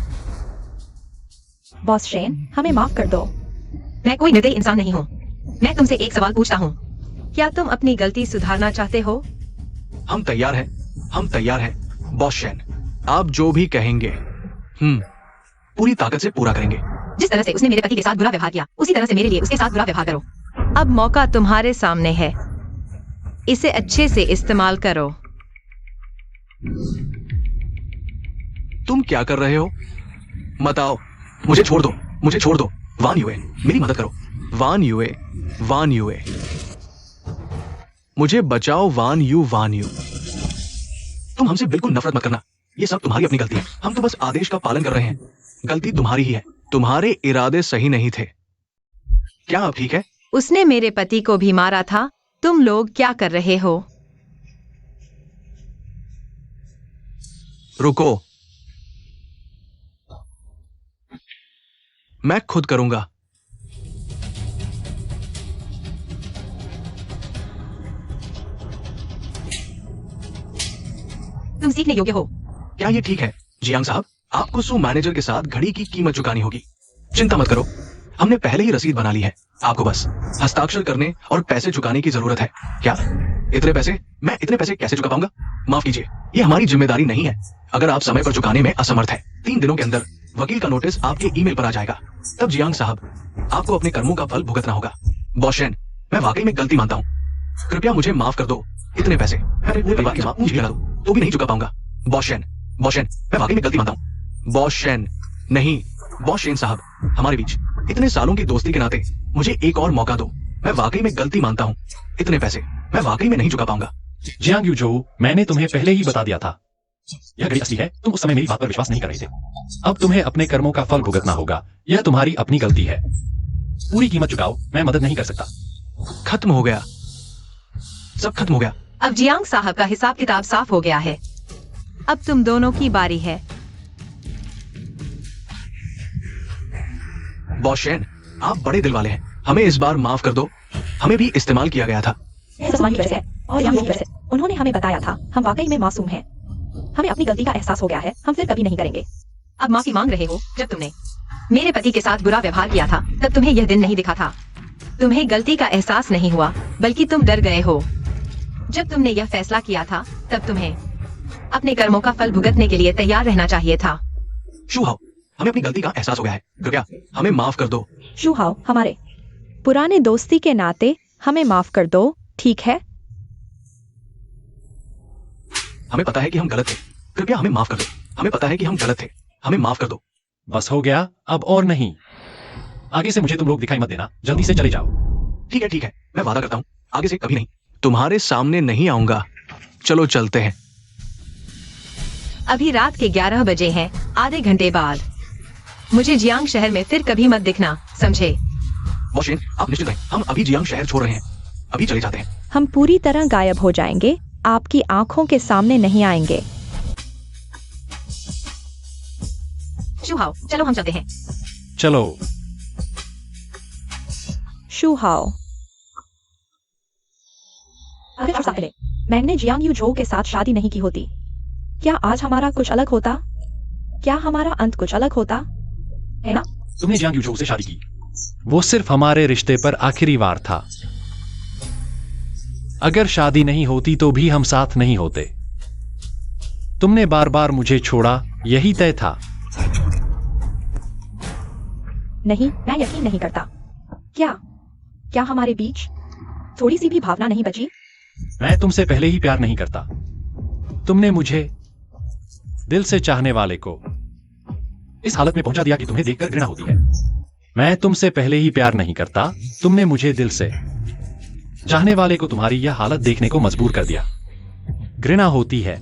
बॉस शेन, हमें माफ कर दो। मैं कोई निर्दयी इंसान नहीं हूँ। मैं तुमसे एक सवाल पूछता हूँ, क्या तुम अपनी गलती सुधारना चाहते हो? हम तैयार हैं। हम तैयार हैं, बॉस शेन। आप जो भी कहेंगे, पूरी ताकत से पूरा करेंगे। जिस तरह से उसने मेरे पति के साथ बुरा व्यवहार किया, उसी तरह से मेरे लिए उसके साथ बुरा व्यवहार करो। अब मौका तुम्हारे सामने है, इसे अच्छे से इस्तेमाल करो। तुम क्या कर रहे हो? मत आओ। मुझे छोड़ दो, मुझे छोड़ दो। वान युए, मेरी मदद करो। वान युए, वान युए, मुझे बचाओ। वान यू, वान यू। तुम हमसे बिल्कुल नफरत मत करना। ये सब तुम्हारी अपनी गलती है। हम तो बस आदेश का पालन कर रहे हैं। गलती तुम्हारी ही है। तुम्हारे इरादे सही नहीं थे। क्या अब ठीक है? उसने मेरे पति को भी मारा था। तुम लोग क्या कर रहे हो? रुको, मैं खुद करूंगा। तुम सीखने योग्य हो। क्या ये ठीक है? जियांग साहब, आपको सू मैनेजर के साथ घड़ी की कीमत चुकानी होगी। चिंता मत करो, हमने पहले ही रसीद बना ली है। आपको बस हस्ताक्षर करने और पैसे चुकाने की जरूरत है। क्या इतने पैसे? मैं इतने पैसे कैसे चुका पाऊंगा? माफ कीजिए, ये हमारी जिम्मेदारी नहीं है। अगर आप समय पर चुकाने में असमर्थ है, 3 दिनों के अंदर वकील का नोटिस आपके ईमेल पर आ जाएगा। तब जियांग साहब, आपको अपने कर्मों का फल भुगतना होगा। बॉस शेन, मैं वाकई में गलती मानता हूँ। कृपया मुझे माफ कर दो। इतने पैसे मैं अपने पूरे परिवार की मां पूंछ लगा दूं तो भी नहीं चुका पाऊंगा। बॉस शेन, बॉस शेन, मैं वाकई में गलती मानता हूँ। बॉस शेन, नहीं। बॉस शेन साहब, हमारे बीच इतने सालों की दोस्ती के नाते मुझे एक और मौका दो। मैं वाकई में गलती मानता हूँ। इतने पैसे मैं वाकई में नहीं चुका पाऊंगा। जियांग यूजो, मैंने तुम्हें पहले ही बता दिया था, यह घड़ी असली है। तुम उस समय मेरी बात पर विश्वास नहीं कर रहे थे। अब तुम्हें अपने कर्मों का फल भुगतना होगा। यह तुम्हारी अपनी गलती है। पूरी कीमत चुकाओ, मैं मदद नहीं कर सकता। खत्म हो गया, सब खत्म हो गया। अब जियांग साहब का हिसाब किताब साफ हो गया है। अब तुम दोनों की बारी है। बॉस शेन, आप बड़े दिल वाले हैं, हमें इस बार माफ कर दो। हमें भी इस्तेमाल किया गया था। सब समान की वजह से है और यहाँ की वजह से। उन्होंने हमें बताया था हम वाकई में मासूम हैं। हमें अपनी गलती का एहसास हो गया है, हम फिर कभी नहीं करेंगे। अब माफी मांग रहे हो। जब तुमने मेरे पति के साथ बुरा व्यवहार किया था तब तुम्हें यह दिन नहीं दिखा था। तुम्हें गलती का एहसास नहीं हुआ, बल्कि तुम डर गए हो। जब तुमने यह फैसला किया था तब तुम्हें अपने कर्मों का फल भुगतने के लिए तैयार रहना चाहिए था। शू हाओ, हमें अपनी गलती का एहसास हो गया है, कृपया हमें माफ कर दो। शू हाओ, हमारे पुराने दोस्ती के नाते हमें माफ कर दो, ठीक है? हमें पता है कि हम गलत थे, कृपया हमें माफ कर दो। हमें पता है कि हम गलत थे, हमें माफ कर दो। बस हो गया, अब और नहीं। आगे से मुझे तुम लोग दिखाई मत देना, जल्दी से चले जाओ। ठीक है, मैं वादा करता हूँ आगे से कभी नहीं तुम्हारे सामने नहीं आऊंगा। चलो चलते हैं। अभी रात के 11 बजे हैं। आधे घंटे बाद मुझे जियांग शहर में फिर कभी मत दिखना, समझे? बॉस शेन, आप निश्चित रहें, हम अभी जियांग शहर छोड़ रहे हैं, अभी चले जाते हैं। हम पूरी तरह गायब हो जाएंगे, आपकी आंखों के सामने नहीं आएंगे। शू हाओ, चलो हम चलते हैं। चलो। शू हाओ, अगर 4 साल पहले मैंने जियांग यू झो के साथ शादी नहीं की होती, क्या आज हमारा कुछ अलग होता? क्या हमारा अंत कुछ अलग होता? है ना? तुमने जियांग यूझो से शादी की, वो सिर्फ हमारे रिश्ते पर आखिरी वार था। अगर शादी नहीं होती तो भी हम साथ नहीं होते। तुमने बार बार मुझे छोड़ा, यही तय था। नहीं, मैं यकीन नहीं करता। क्या हमारे बीच थोड़ी सी भी भावना नहीं बची? मैं तुमसे पहले ही प्यार नहीं करता। तुमने मुझे दिल से चाहने वाले को इस हालत में पहुंचा दिया कि तुम्हें देखकर घृणा होती है। मैं तुमसे पहले ही प्यार नहीं करता, तुमने मुझे दिल से चाहने वाले को तुम्हारी यह हालत देखने को मजबूर कर दिया। घृणा होती है।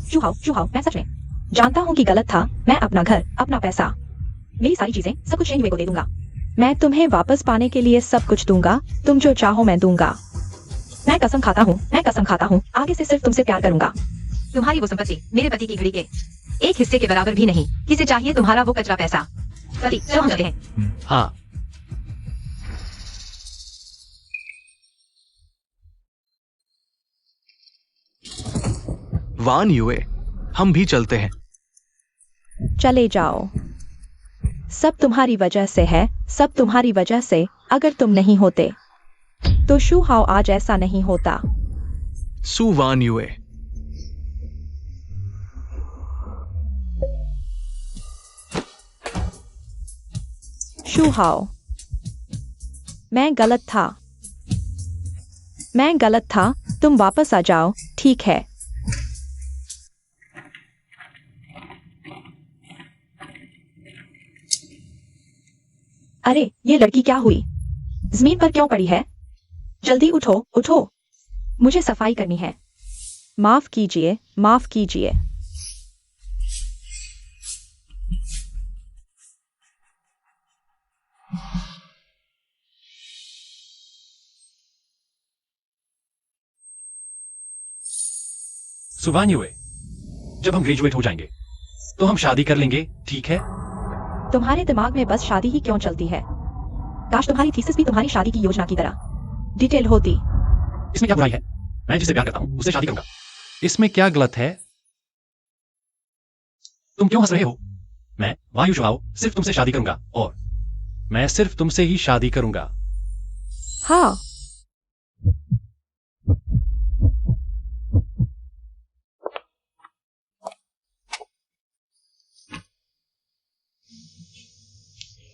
शू हाओ, मैं सच में जानता हूँ कि गलत था। मैं अपना घर, अपना पैसा, मेरी सारी चीजें, सब कुछ शेन को दे दूंगा। मैं तुम्हें वापस पाने के लिए सब कुछ दूंगा। तुम जो चाहो मैं दूंगा। मैं कसम खाता हूँ आगे से सिर्फ तुमसे प्यार करूंगा। तुम्हारी वो संपत्ति मेरे पति की घड़ी के एक हिस्से के बराबर भी नहीं। किसे चाहिए तुम्हारा वो कचरा पैसा? पति, चलो हम चलते हैं। हाँ। वान युए, हम भी चलते हैं। चले जाओ। सब तुम्हारी वजह से है, सब तुम्हारी वजह से। अगर तुम नहीं होते तो शू हाओ आज ऐसा नहीं होता। सु वान युए, शू हाओ, मैं गलत था। तुम वापस आ जाओ, ठीक है? अरे, ये लड़की क्या हुई? जमीन पर क्यों पड़ी है? जल्दी उठो। मुझे सफाई करनी है। माफ कीजिए। सुवान युए, जब हम ग्रेजुएट हो जाएंगे तो हम शादी कर लेंगे, ठीक है? तुम्हारे दिमाग में बस शादी ही क्यों चलती है? काश तुम्हारी थीसिस भी तुम्हारी शादी की योजना की तरह डिटेल होती। इसमें क्या बुराई है? मैं जिसे प्यार करता हूं उससे शादी करूंगा। इसमें क्या गलत है? तुम क्यों हंस रहे हो? मैं वायु शुआओ सिर्फ तुमसे शादी करूंगा और मैं सिर्फ तुमसे ही शादी करूंगा। हाँ।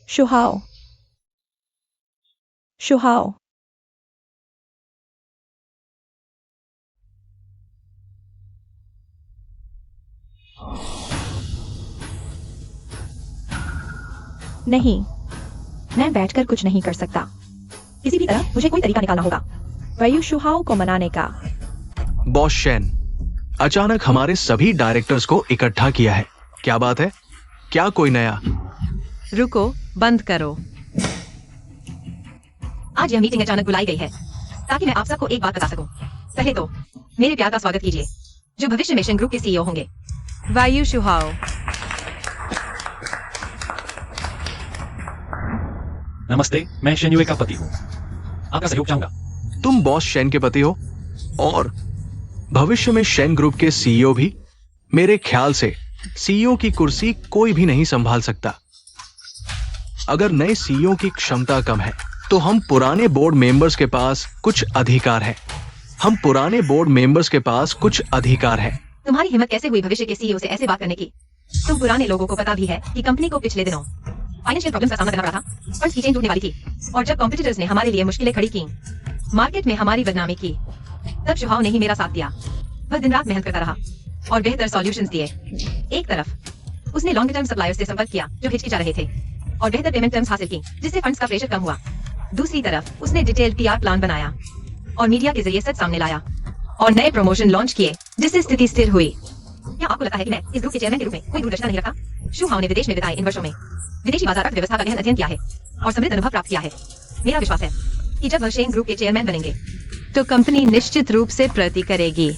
शू हाओ, नहीं, मैं बैठकर कुछ नहीं कर सकता। किसी भी तरह मुझे कोई तरीका निकालना होगा वायु शू हाओ को मनाने का। बॉस शेन, अचानक हमारे सभी डायरेक्टर्स को इकट्ठा किया है, क्या बात है? क्या कोई नया? रुको, बंद करो। आज यह मीटिंग अचानक बुलाई गई है ताकि मैं आप सबको एक बात बता सकूं। पहले तो मेरे प्यार का स्वागत कीजिए जो भविष्य में शेन ग्रुप के सीईओ होंगे, वायु शू हाओ। नमस्ते, मैं शेन्युए का पति हूँ। आपका सहयोग चाहूंगा। तुम बॉस शेन के पति हो और भविष्य में शेन ग्रुप के सीईओ भी। मेरे ख्याल से सीईओ की कुर्सी कोई भी नहीं संभाल सकता। अगर नए सीईओ की क्षमता कम है तो हम पुराने बोर्ड मेंबर्स के पास कुछ अधिकार है। तुम्हारी हिम्मत कैसे हुई भविष्य के सीईओ से ऐसे बात करने की? तुम पुराने लोगों को पता भी है कि कंपनी को पिछले दिनों फाइनेंशियल प्रॉब्लम्स का सामना करना पड़ा था। फंड्स की चेन टूटने वाली थी और जब कॉम्पिटिटर्स ने हमारे लिए मुश्किलें खड़ी की, मार्केट में हमारी बदनामी की, तब शुभाव ने ही मेरा साथ दिया। वह दिन रात मेहनत करता रहा और बेहतर सॉल्यूशंस दिए। एक तरफ उसने लॉन्ग टर्म सप्लायर्स से संपर्क किया जो हिचकिचा रहे थे और बेहतर पेमेंट टर्म्स हासिल की जिससे फंड्स का प्रेशर कम हुआ। दूसरी तरफ उसने डिटेल्ड पीआर प्लान बनाया और मीडिया के जरिए सच सामने लाया और नए प्रमोशन लॉन्च किए जिससे स्थिति स्थिर हुई। क्या आपको लगता है कि मैं इस ग्रुप के चेयरमैन के रूप में कोई दूरदर्शिता नहीं रखता? शुभाव ने विदेश में बिताए इन वर्षों में विदेशी बाजार अर्थव्यवस्था का गहन अध्ययन किया है और समृद्ध अनुभव प्राप्त किया है। मेरा विश्वास है कि जब वह शेन ग्रुप के चेयरमैन बनेंगे तो कंपनी निश्चित रूप से प्रगति करेगी।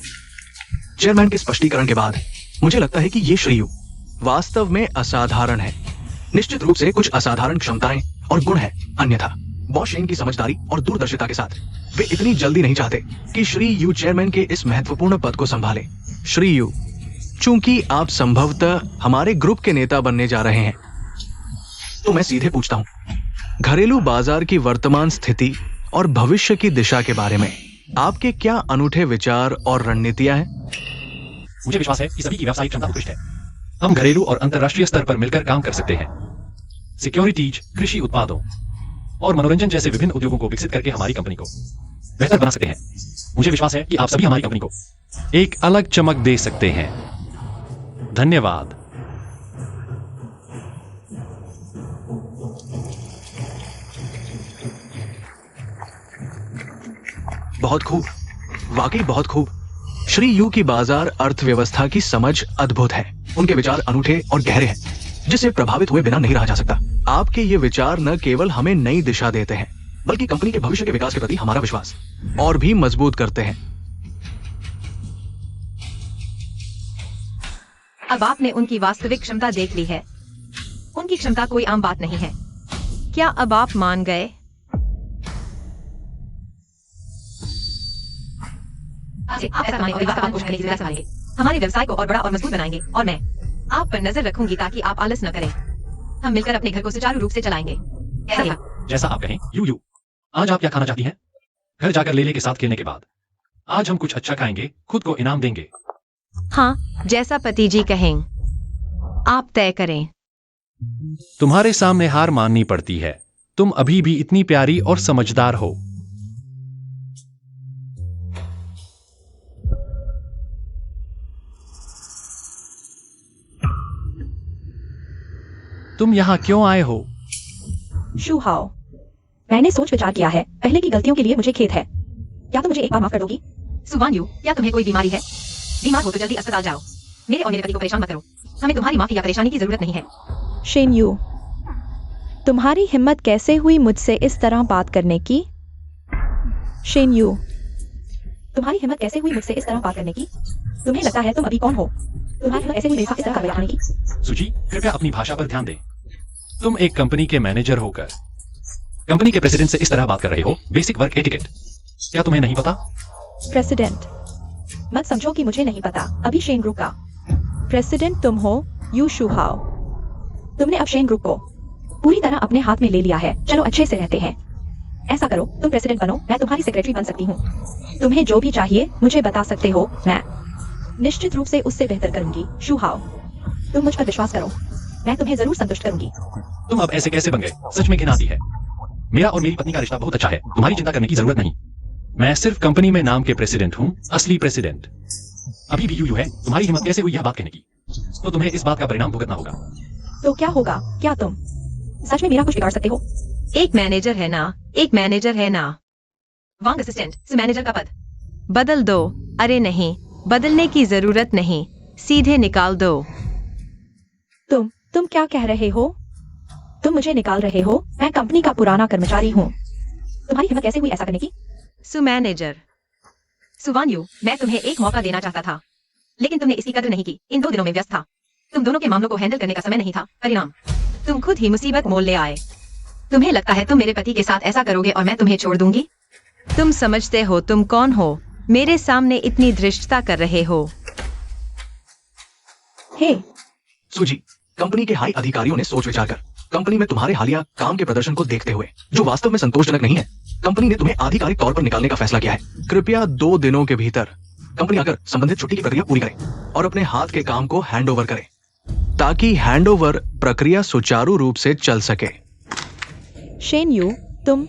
चेयरमैन के स्पष्टीकरण के बाद मुझे लगता है कि ये श्रीयू वास्तव में असाधारण है। निश्चित रूप से कुछ असाधारण क्षमताएं और गुण है, अन्यथा बॉस शेन की समझदारी और दूरदर्शिता के साथ वे इतनी जल्दी नहीं चाहते कि श्री यू चेयरमैन के इस महत्वपूर्ण पद को संभाले। श्री यू, चूंकि आप संभवतः हमारे ग्रुप के नेता बनने जा रहे हैं, तो मैं सीधे पूछता हूं, घरेलू बाजार की वर्तमान स्थिति और भविष्य की दिशा के बारे में आपके क्या अनूठे विचार और रणनीतियां हैं? मुझे विश्वास है कि सभी की व्यावसायिक क्षमता उत्कृष्ट है। हम घरेलू और अंतर्राष्ट्रीय स्तर पर मिलकर काम कर सकते हैं। सिक्योरिटीज, कृषि उत्पादों और मनोरंजन जैसे विभिन्न उद्योगों को विकसित करके हमारी कंपनी को बेहतर बना सकते हैं। मुझे विश्वास है कि आप सभी हमारी कंपनी को एक अलग चमक दे सकते हैं। धन्यवाद। बहुत खूब, वाकई बहुत खूब। श्री यू की बाजार अर्थव्यवस्था की समझ अद्भुत है। उनके विचार अनूठे और गहरे हैं, जिससे प्रभावित हुए बिना नहीं रहा जा सकता। आपके ये विचार न केवल हमें नई दिशा देते हैं, बल्कि कंपनी के भविष्य के विकास के प्रति हमारा विश्वास और भी मजबूत करते हैं। अब आपने उनकी वास्तविक क्षमता देख ली है। उनकी क्षमता कोई आम बात नहीं है। क्या अब आप मान गए? आप ऐसा करने और वास्तव में करने की जिम्मेदारी संभालेंगे। हमारे व्यवसाय को और बड़ा और मजबूत बनाएंगे और मैं आप पर नजर रखूंगी ताकि आप आलस न करें। हम मिलकर अपने घर को सुचारू रूप से चलाएंगे। कैसा लगा? जैसा आप कहें। यू आज आप क्या खाना चाहती हैं? घर जाकर लेले के साथ खेलने के बाद आज हम कुछ अच्छा खाएंगे, खुद को इनाम देंगे। हाँ, जैसा पति जी कहें। आप तय करें। तुम्हारे सामने हार माननी पड़ती है। तुम अभी भी इतनी प्यारी और समझदार हो। तुम यहाँ क्यों आए हो? शुहाओ, मैंने सोच विचार किया है। पहले की गलतियों के लिए मुझे खेद है। क्या तुम मुझे एक बार माफ कर दोगी? सुवान यू, क्या तुम्हें कोई बीमारी है? बीमार हो तो जल्दी अस्पताल जाओ। मेरे और मेरे पति को परेशान मत करो। हमें तुम्हारी माफी या परेशानी की जरूरत नहीं है। शेन यू, तुम्हारी हिम्मत कैसे हुई मुझसे इस तरह बात करने की? शेन यू, तुम्हारी हिम्मत कैसे हुई मुझसे इस तरह बात करने की? तुम्हें लगता है तुम अभी कौन हो? तुम्हारी हिम्मत कैसे हुई मेरे साथ इस तरह कार्रवाई करने की? सुची, कृपया अपनी भाषा पर ध्यान दें। तुम एक कंपनी के मैनेजर होकर कंपनी के प्रेसिडेंट से इस तरह बात कर रहे हो। बेसिक वर्क एटिकेट क्या तुम्हें नहीं पता? प्रेसिडेंट मत समझो कि मुझे नहीं पता। अभी शेन ग्रुप का प्रेसिडेंट तुम हो, यू शुहाओ। तुमने अब शेन ग्रुप को पूरी तरह अपने हाथ में ले लिया है। चलो अच्छे से रहते हैं। ऐसा करो, तुम प्रेसिडेंट बनो, मैं तुम्हारी सेक्रेटरी बन सकती हूँ। तुम्हें जो भी चाहिए मुझे बता सकते हो। मैं निश्चित रूप से उससे बेहतर करूंगी। शुहाओ, तुम मुझ पर विश्वास करो, मैं तुम्हें जरूर संतुष्ट करूंगी। तुम अब ऐसे कैसे बन गए? सच में घिन आती है। मेरा और मेरी पत्नी का रिश्ता बहुत अच्छा है। तुम्हारी चिंता करने की जरूरत नहीं। मैं सिर्फ कंपनी में नाम के प्रेसिडेंट हूँ, असली प्रेसिडेंट अभी भी यू है। तुम्हारी हिम्मत कैसे हुई यह बात कहने की? तो तुम्हें इस बात का परिणाम भुगतना होगा। तो क्या होगा? क्या तुम सच में मेरा कुछ बिगाड़ सकते हो? एक मैनेजर है ना, एक मैनेजर है ना। वांग असिस्टेंट से मैनेजर का पद बदल दो। अरे नहीं, बदलने की जरूरत नहीं, सीधे निकाल दो। तुम क्या कह रहे हो? तुम मुझे निकाल रहे हो? मैं कंपनी का पुराना कर्मचारी हूँ। तुम्हारी हिम्मत कैसे हुई ऐसा करने की? मैनेजर सुवान यू, मैं तुम्हें एक मौका देना चाहता था, लेकिन तुमने इसकी कदर नहीं की। इन 2 दिनों में व्यस्त था। तुम दोनों के मामलों को हैंडल करने का समय नहीं था। परिणाम, तुम खुद ही मुसीबत मोल ले आए। तुम्हें लगता है तुम मेरे पति के साथ ऐसा करोगे और मैं तुम्हें छोड़ दूंगी? तुम समझते हो तुम कौन हो? मेरे सामने इतनी धृष्टता कर रहे हो। हे, सूजी, कंपनी के हाई अधिकारियों ने सोच विचार कर कंपनी में तुम्हारे हालिया काम के प्रदर्शन को देखते हुए, जो वास्तव में संतोषजनक नहीं है, कंपनी ने तुम्हें आधिकारिक तौर पर निकालने का फैसला किया है। कृपया 2 दिनों के भीतर कंपनी आकर संबंधित छुट्टी की प्रक्रिया पूरी करे और अपने हाथ के काम को हैंडओवर करे, ताकि हैंडओवर प्रक्रिया सुचारू रूप से चल सके। शेन यू, तुम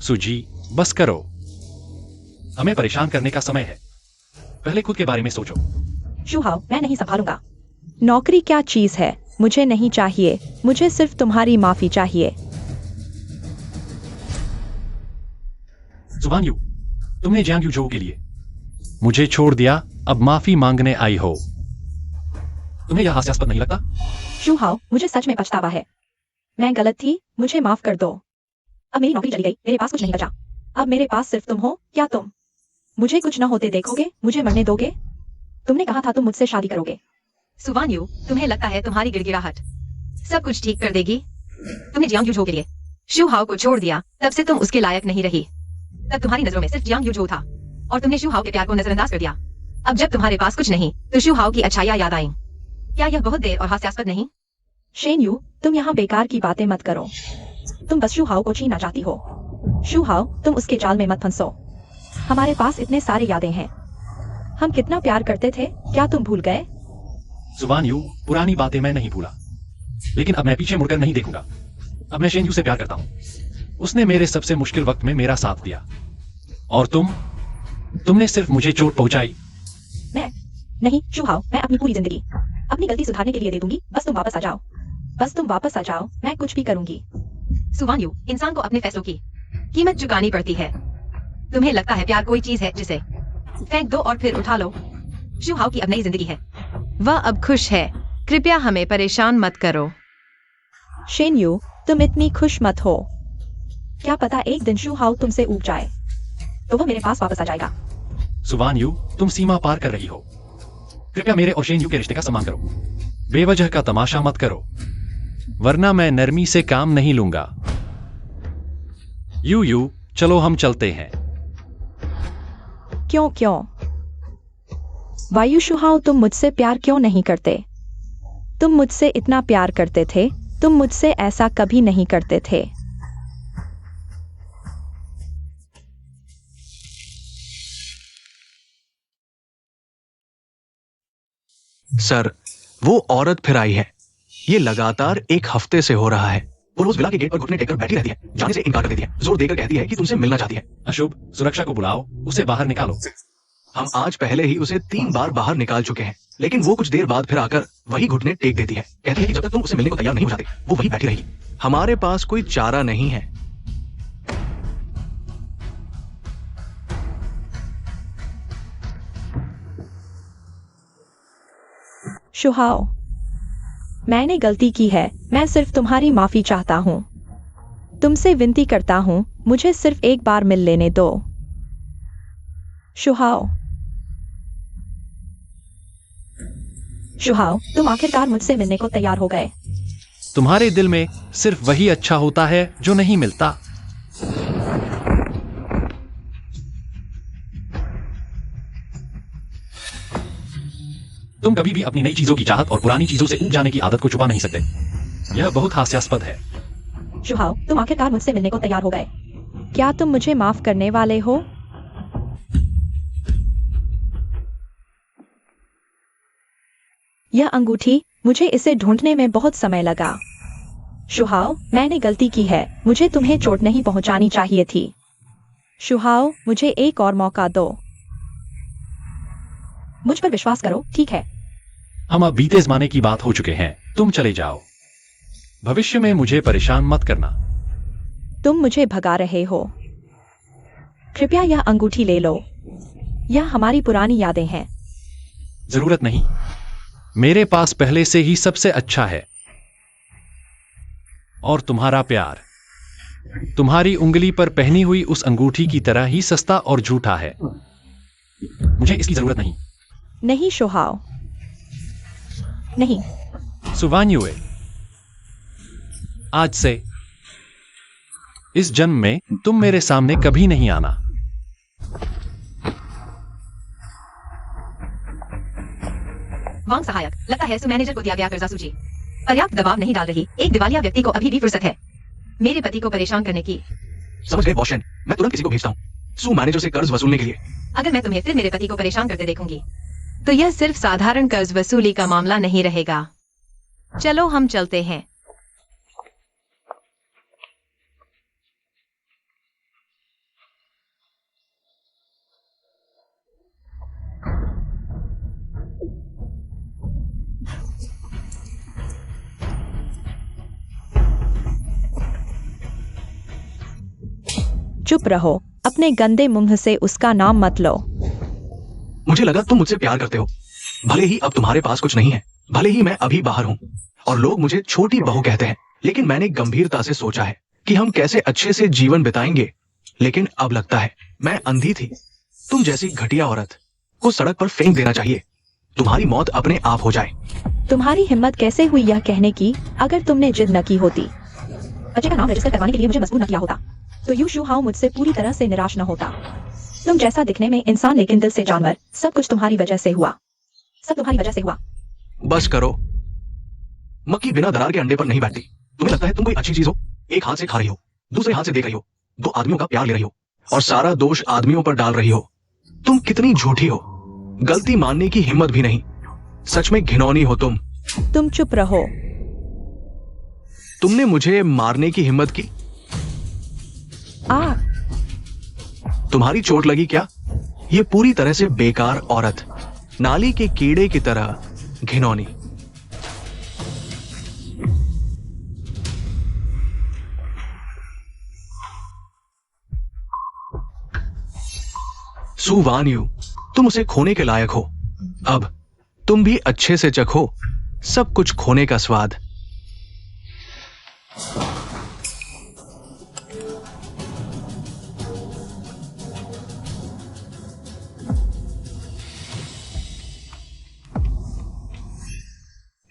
सुजी, बस करो। हमें परेशान करने का समय है। पहले खुद के बारे में सोचो। शुहाओ, मैं नहीं संभालूंगा। नौकरी क्या चीज है? मुझे नहीं चाहिए। मुझे सिर्फ तुम्हारी माफी चाहिए। जुबान यू, तुमने जियांग यू झो के लिए मुझे छोड़ दिया, अब माफी मांगने आई हो। तुम्हें यह हास्यास्पद नहीं लगता? शुहाओ, मुझे सच में पछतावा है। मैं गलत थी, मुझे माफ कर दो। अब मेरी नौकरी चली गई, मेरे पास कुछ नहीं बचा। अब मेरे पास सिर्फ तुम हो। क्या तुम मुझे कुछ न होते देखोगे? मुझे मरने दोगे? तुमने कहा था तुम मुझसे शादी करोगे। सुवान यू, तुम्हें लगता है तुम्हारी गिड़गिड़ाहट सब कुछ ठीक कर देगी? तुमने जियांग यूझो के लिए शू हाओ को छोड़ दिया, तब से तुम उसके लायक नहीं रही। तब तुम्हारी नजरों में सिर्फ जियांग यूझो था और तुमने शू हाओ के प्यार को नजरअंदाज कर दिया। अब जब तुम्हारे पास कुछ नहीं तो शू हाओ की अच्छाइयां याद आई। क्या यह बहुत देर और हास्यास्पद नहीं? शेन यू, तुम यहाँ बेकार की बातें मत करो। तुम बस शू हाओ को छीनना चाहती हो। शू हाओ, तुम उसके जाल में मत फंसो। हमारे पास इतने सारे यादें हैं। हम कितना प्यार करते थे, क्या तुम भूल गए? जुबान यू, पुरानी बातें मैं नहीं भूला, लेकिन अब मैं पीछे मुड़कर नहीं देखूंगा। अब मैं शेन यू से प्यार करता हूं। उसने मेरे सबसे मुश्किल वक्त में मेरा साथ दिया, और तुमने सिर्फ मुझे चोट पहुंचाई। मैं नहीं शू हाओ, मैं अपनी पूरी जिंदगी अपनी गलती सुधारने के लिए दे दूंगी। बस तुम वापस आ जाओ। बस तुम वापस आ जाओ, मैं कुछ भी करूंगी। सुवान यू, इंसान को अपने फैसलों की कीमत चुकानी पड़ती है। तुम्हें लगता है प्यार कोई चीज है जिसे फेंक दो और फिर उठा लो? शू हाओ की अब नई जिंदगी है। वह अब खुश है। कृपया हमें परेशान मत करो। शेन यू, तुम इतनी खुश मत हो। क्या पता एक दिन शू हाओ तुमसे ऊब जाए तो वह मेरे पास वापस आ जाएगा। जुबान यू, तुम सीमा पार कर रही हो। कृपया मेरे और शेन यू के रिश्ते का सम्मान करो। बेवजह का तमाशा मत करो, वरना मैं नरमी से काम नहीं लूंगा। यू, चलो हम चलते हैं। क्यों? वायु शू हाओ, तुम मुझसे प्यार क्यों नहीं करते? तुम मुझसे इतना प्यार करते थे, तुम मुझसे ऐसा कभी नहीं करते थे। सर, वो औरत फिर आई है। ये लगातार 1 हफ्ते से हो रहा है। वो रोज विला के गेट पर घुटने टेककर बैठी रहती है, जाने से इनकार कर देती है, जोर देकर कहती है कि तुमसे मिलना चाहती है। अशुभ, सुरक्षा को बुलाओ, उसे बाहर निकालो। हम आज पहले ही उसे 3 बार बाहर निकाल चुके हैं, लेकिन वो कुछ देर बाद फिर आकर वही घुटने टेक देती है। कहती है कि जब तक तुम उसे मिलने को तैयार नहीं हो जाते, वो वहीं बैठी रहेगी। हमारे पास कोई चारा नहीं है। शू हाओ, मैंने गलती की है। मैं सिर्फ तुम्हारी माफी चाहता हूँ। तुमसे विनती करता हूँ, मुझे सिर्फ एक बार मिल लेने दो। शू हाओ, तुम आखिरकार मुझसे मिलने को तैयार हो गए। तुम्हारे दिल में सिर्फ वही अच्छा होता है जो नहीं मिलता। तुम कभी भी अपनी नई चीजों की चाहत और पुरानी चीजों से ऊब जाने की आदत को छुपा नहीं सकते। यह बहुत हास्यास्पद है। शू हाओ, तुम आखिरकार मुझसे मिलने को तैयार हो गए। क्या तुम मुझे माफ करने वाले हो? यह अंगूठी, मुझे इसे ढूंढने में बहुत समय लगा। शू हाओ, मैंने गलती की है। मुझे तुम्हें चोट नहीं पहुंचानी चाहिए थी। शू हाओ, मुझे एक और मौका दो। मुझ पर विश्वास करो, ठीक है? हम अब बीते जमाने की बात हो चुके हैं। तुम चले जाओ। भविष्य में मुझे परेशान मत करना। तुम मुझे भगा रहे हो। कृपया यह अंगूठी ले लो। यह हमारी पुरानी यादें हैं। जरूरत नहीं, मेरे पास पहले से ही सबसे अच्छा है। और तुम्हारा प्यार तुम्हारी उंगली पर पहनी हुई उस अंगूठी की तरह ही सस्ता और झूठा है। मुझे इसकी जरूरत नहीं। नहीं शू हाओ, नहीं। सुवान युए, आज से इस जन्म में तुम मेरे सामने कभी नहीं आना। वांग सहायक, लगता है मैनेजर को दिया गया कर्जा सूची पर्याप्त दबाव नहीं डाल रही। एक दिवालिया व्यक्ति को अभी भी फुर्सत है मेरे पति को परेशान करने की। समझ गए बॉशन, मैं तुरंत किसी को भेजता हूँ सू मैनेजर से कर्ज वसूलने के लिए। अगर मैं तुम्हें फिर मेरे पति को परेशान करते देखूंगी तो यह सिर्फ साधारण कर्ज वसूली का मामला नहीं रहेगा। चलो हम चलते हैं। चुप रहो, अपने गंदे मुंह से उसका नाम मत लो। मुझे लगा तुम मुझसे प्यार करते हो। भले ही अब तुम्हारे पास कुछ नहीं है, भले ही मैं अभी बाहर हूँ और लोग मुझे छोटी बहू कहते हैं, लेकिन मैंने गंभीरता से सोचा है कि हम कैसे अच्छे से जीवन बिताएंगे। लेकिन अब लगता है मैं अंधी थी। तुम जैसी घटिया औरत को सड़क पर फेंक देना चाहिए। तुम्हारी मौत अपने आप हो जाए। तुम्हारी हिम्मत कैसे हुई यह कहने की? अगर तुमने जिद न की होती, बच्चे का नाम रजिस्टर करवाने के लिए मुझे मजबूर न किया होता, तो यू शू हाओ मुझसे पूरी तरह से निराश न होता। तुम जैसा दिखने में इंसान लेकिन दिल से जानवर, सब कुछ तुम्हारी वजह से हुआ। सब तुम्हारी वजह से हुआ। बस करो। मक्खी बिना दरार के अंडे पर नहीं बैठती। तुम्हें लगता है तुम कोई अच्छी चीज हो? एक हाथ से खा रही हो, दूसरे हाथ से देख रही हो, दो आदमियों का प्यार ले रही हो और सारा दोष आदमियों पर डाल रही हो। तुम कितनी झूठी हो। गलती मानने की हिम्मत भी नहीं। सच में घिनौनी हो तुम। तुम चुप रहो। तुमने मुझे मारने की हिम्मत की। तुम्हारी चोट लगी क्या? ये पूरी तरह से बेकार औरत, नाली के कीड़े की तरह घिनौनी। सू वान यू, तुम उसे खोने के लायक हो। अब तुम भी अच्छे से चखो सब कुछ खोने का स्वाद।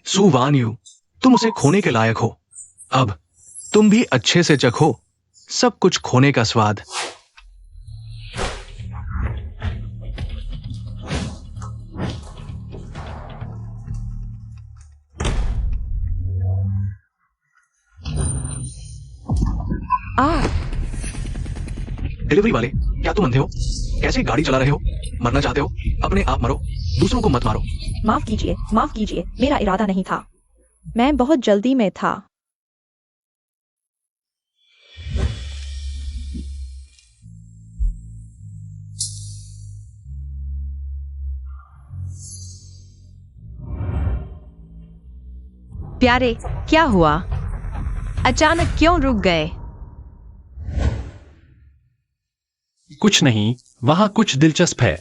सू वान यू, तुम उसे खोने के लायक हो। अब तुम भी अच्छे से चखो सब कुछ खोने का स्वाद। डिलीवरी वाले, क्या तुम अंधे हो? कैसे गाड़ी चला रहे हो? मरना चाहते हो? अपने आप मरो, दूसरों को मत मारो। माफ कीजिए, मेरा इरादा नहीं था। मैं बहुत जल्दी में था। प्यारे, क्या हुआ? अचानक क्यों रुक गए? कुछ नहीं, वहां कुछ दिलचस्प है।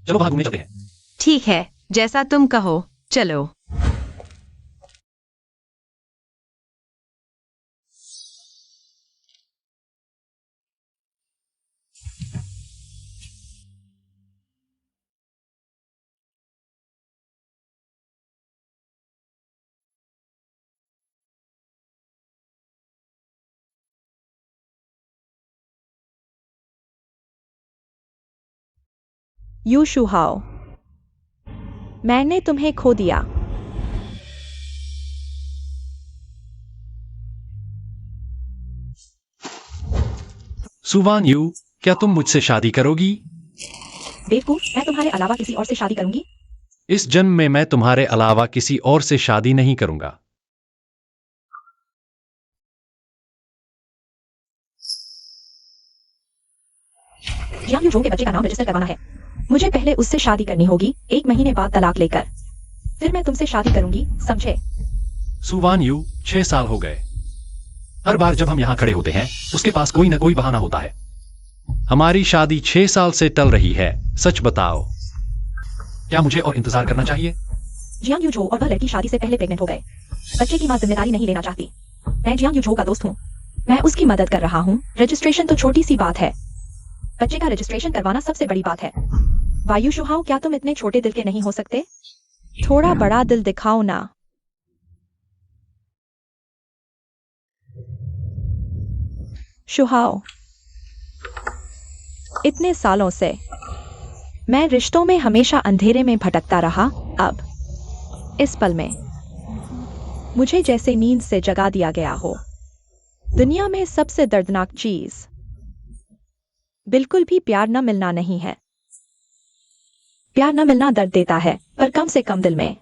चलो वहां घूमने चलते हैं। ठीक है, जैसा तुम कहो, चलो। यू शू हाओ, मैंने तुम्हें खो दिया। सुवान यू, क्या तुम मुझसे शादी करोगी? बेवकूफ, मैं तुम्हारे अलावा किसी और से शादी करूंगी? इस जन्म में मैं तुम्हारे अलावा किसी और से शादी नहीं करूंगा। जियांग यूजो के बच्चे का नाम रजिस्टर करवाना है। मुझे पहले उससे शादी करनी होगी, 1 महीने बाद तलाक लेकर। फिर मैं तुमसे शादी करूंगी, समझे? सुवान यू, 6 साल हो गए। हर बार जब हम यहाँ खड़े होते हैं उसके पास कोई ना कोई बहाना होता है। हमारी शादी 6 साल से टल रही है। सच बताओ, क्या मुझे और इंतजार करना चाहिए? जियांग यूजो और वह लड़की शादी से पहले प्रेग्नेंट हो गए। बच्चे की मां जिम्मेदारी नहीं लेना चाहती। मैं जियांग यूजो का दोस्त हूँ, मैं उसकी मदद कर रहा हूँ। रजिस्ट्रेशन तो छोटी सी बात है, बच्चे का रजिस्ट्रेशन करवाना सबसे बड़ी बात है। वायु शुहाओ, क्या तुम इतने छोटे दिल के नहीं हो सकते? थोड़ा बड़ा दिल दिखाओ ना। शुहाओ, इतने सालों से मैं रिश्तों में हमेशा अंधेरे में भटकता रहा। अब इस पल में मुझे जैसे नींद से जगा दिया गया हो। दुनिया में सबसे दर्दनाक चीज बिल्कुल भी प्यार न मिलना नहीं है। प्यार न मिलना दर्द देता है, पर कम से कम दिल में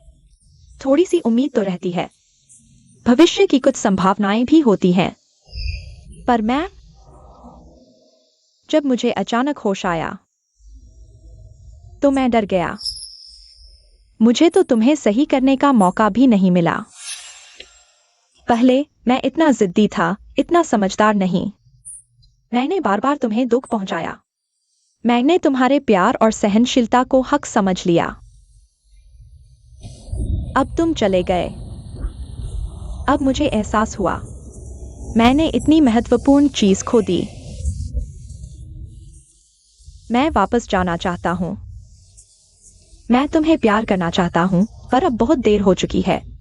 थोड़ी सी उम्मीद तो रहती है। भविष्य की कुछ संभावनाएं भी होती हैं। पर जब मुझे अचानक होश आया तो मैं डर गया। मुझे तो तुम्हें सही करने का मौका भी नहीं मिला। पहले मैं इतना जिद्दी था, इतना समझदार नहीं। मैंने बार बार तुम्हें दुख पहुंचाया। मैंने तुम्हारे प्यार और सहनशीलता को हक समझ लिया। अब तुम चले गए। अब मुझे एहसास हुआ मैंने इतनी महत्वपूर्ण चीज खो दी। मैं वापस जाना चाहता हूं। मैं तुम्हें प्यार करना चाहता हूं, पर अब बहुत देर हो चुकी है।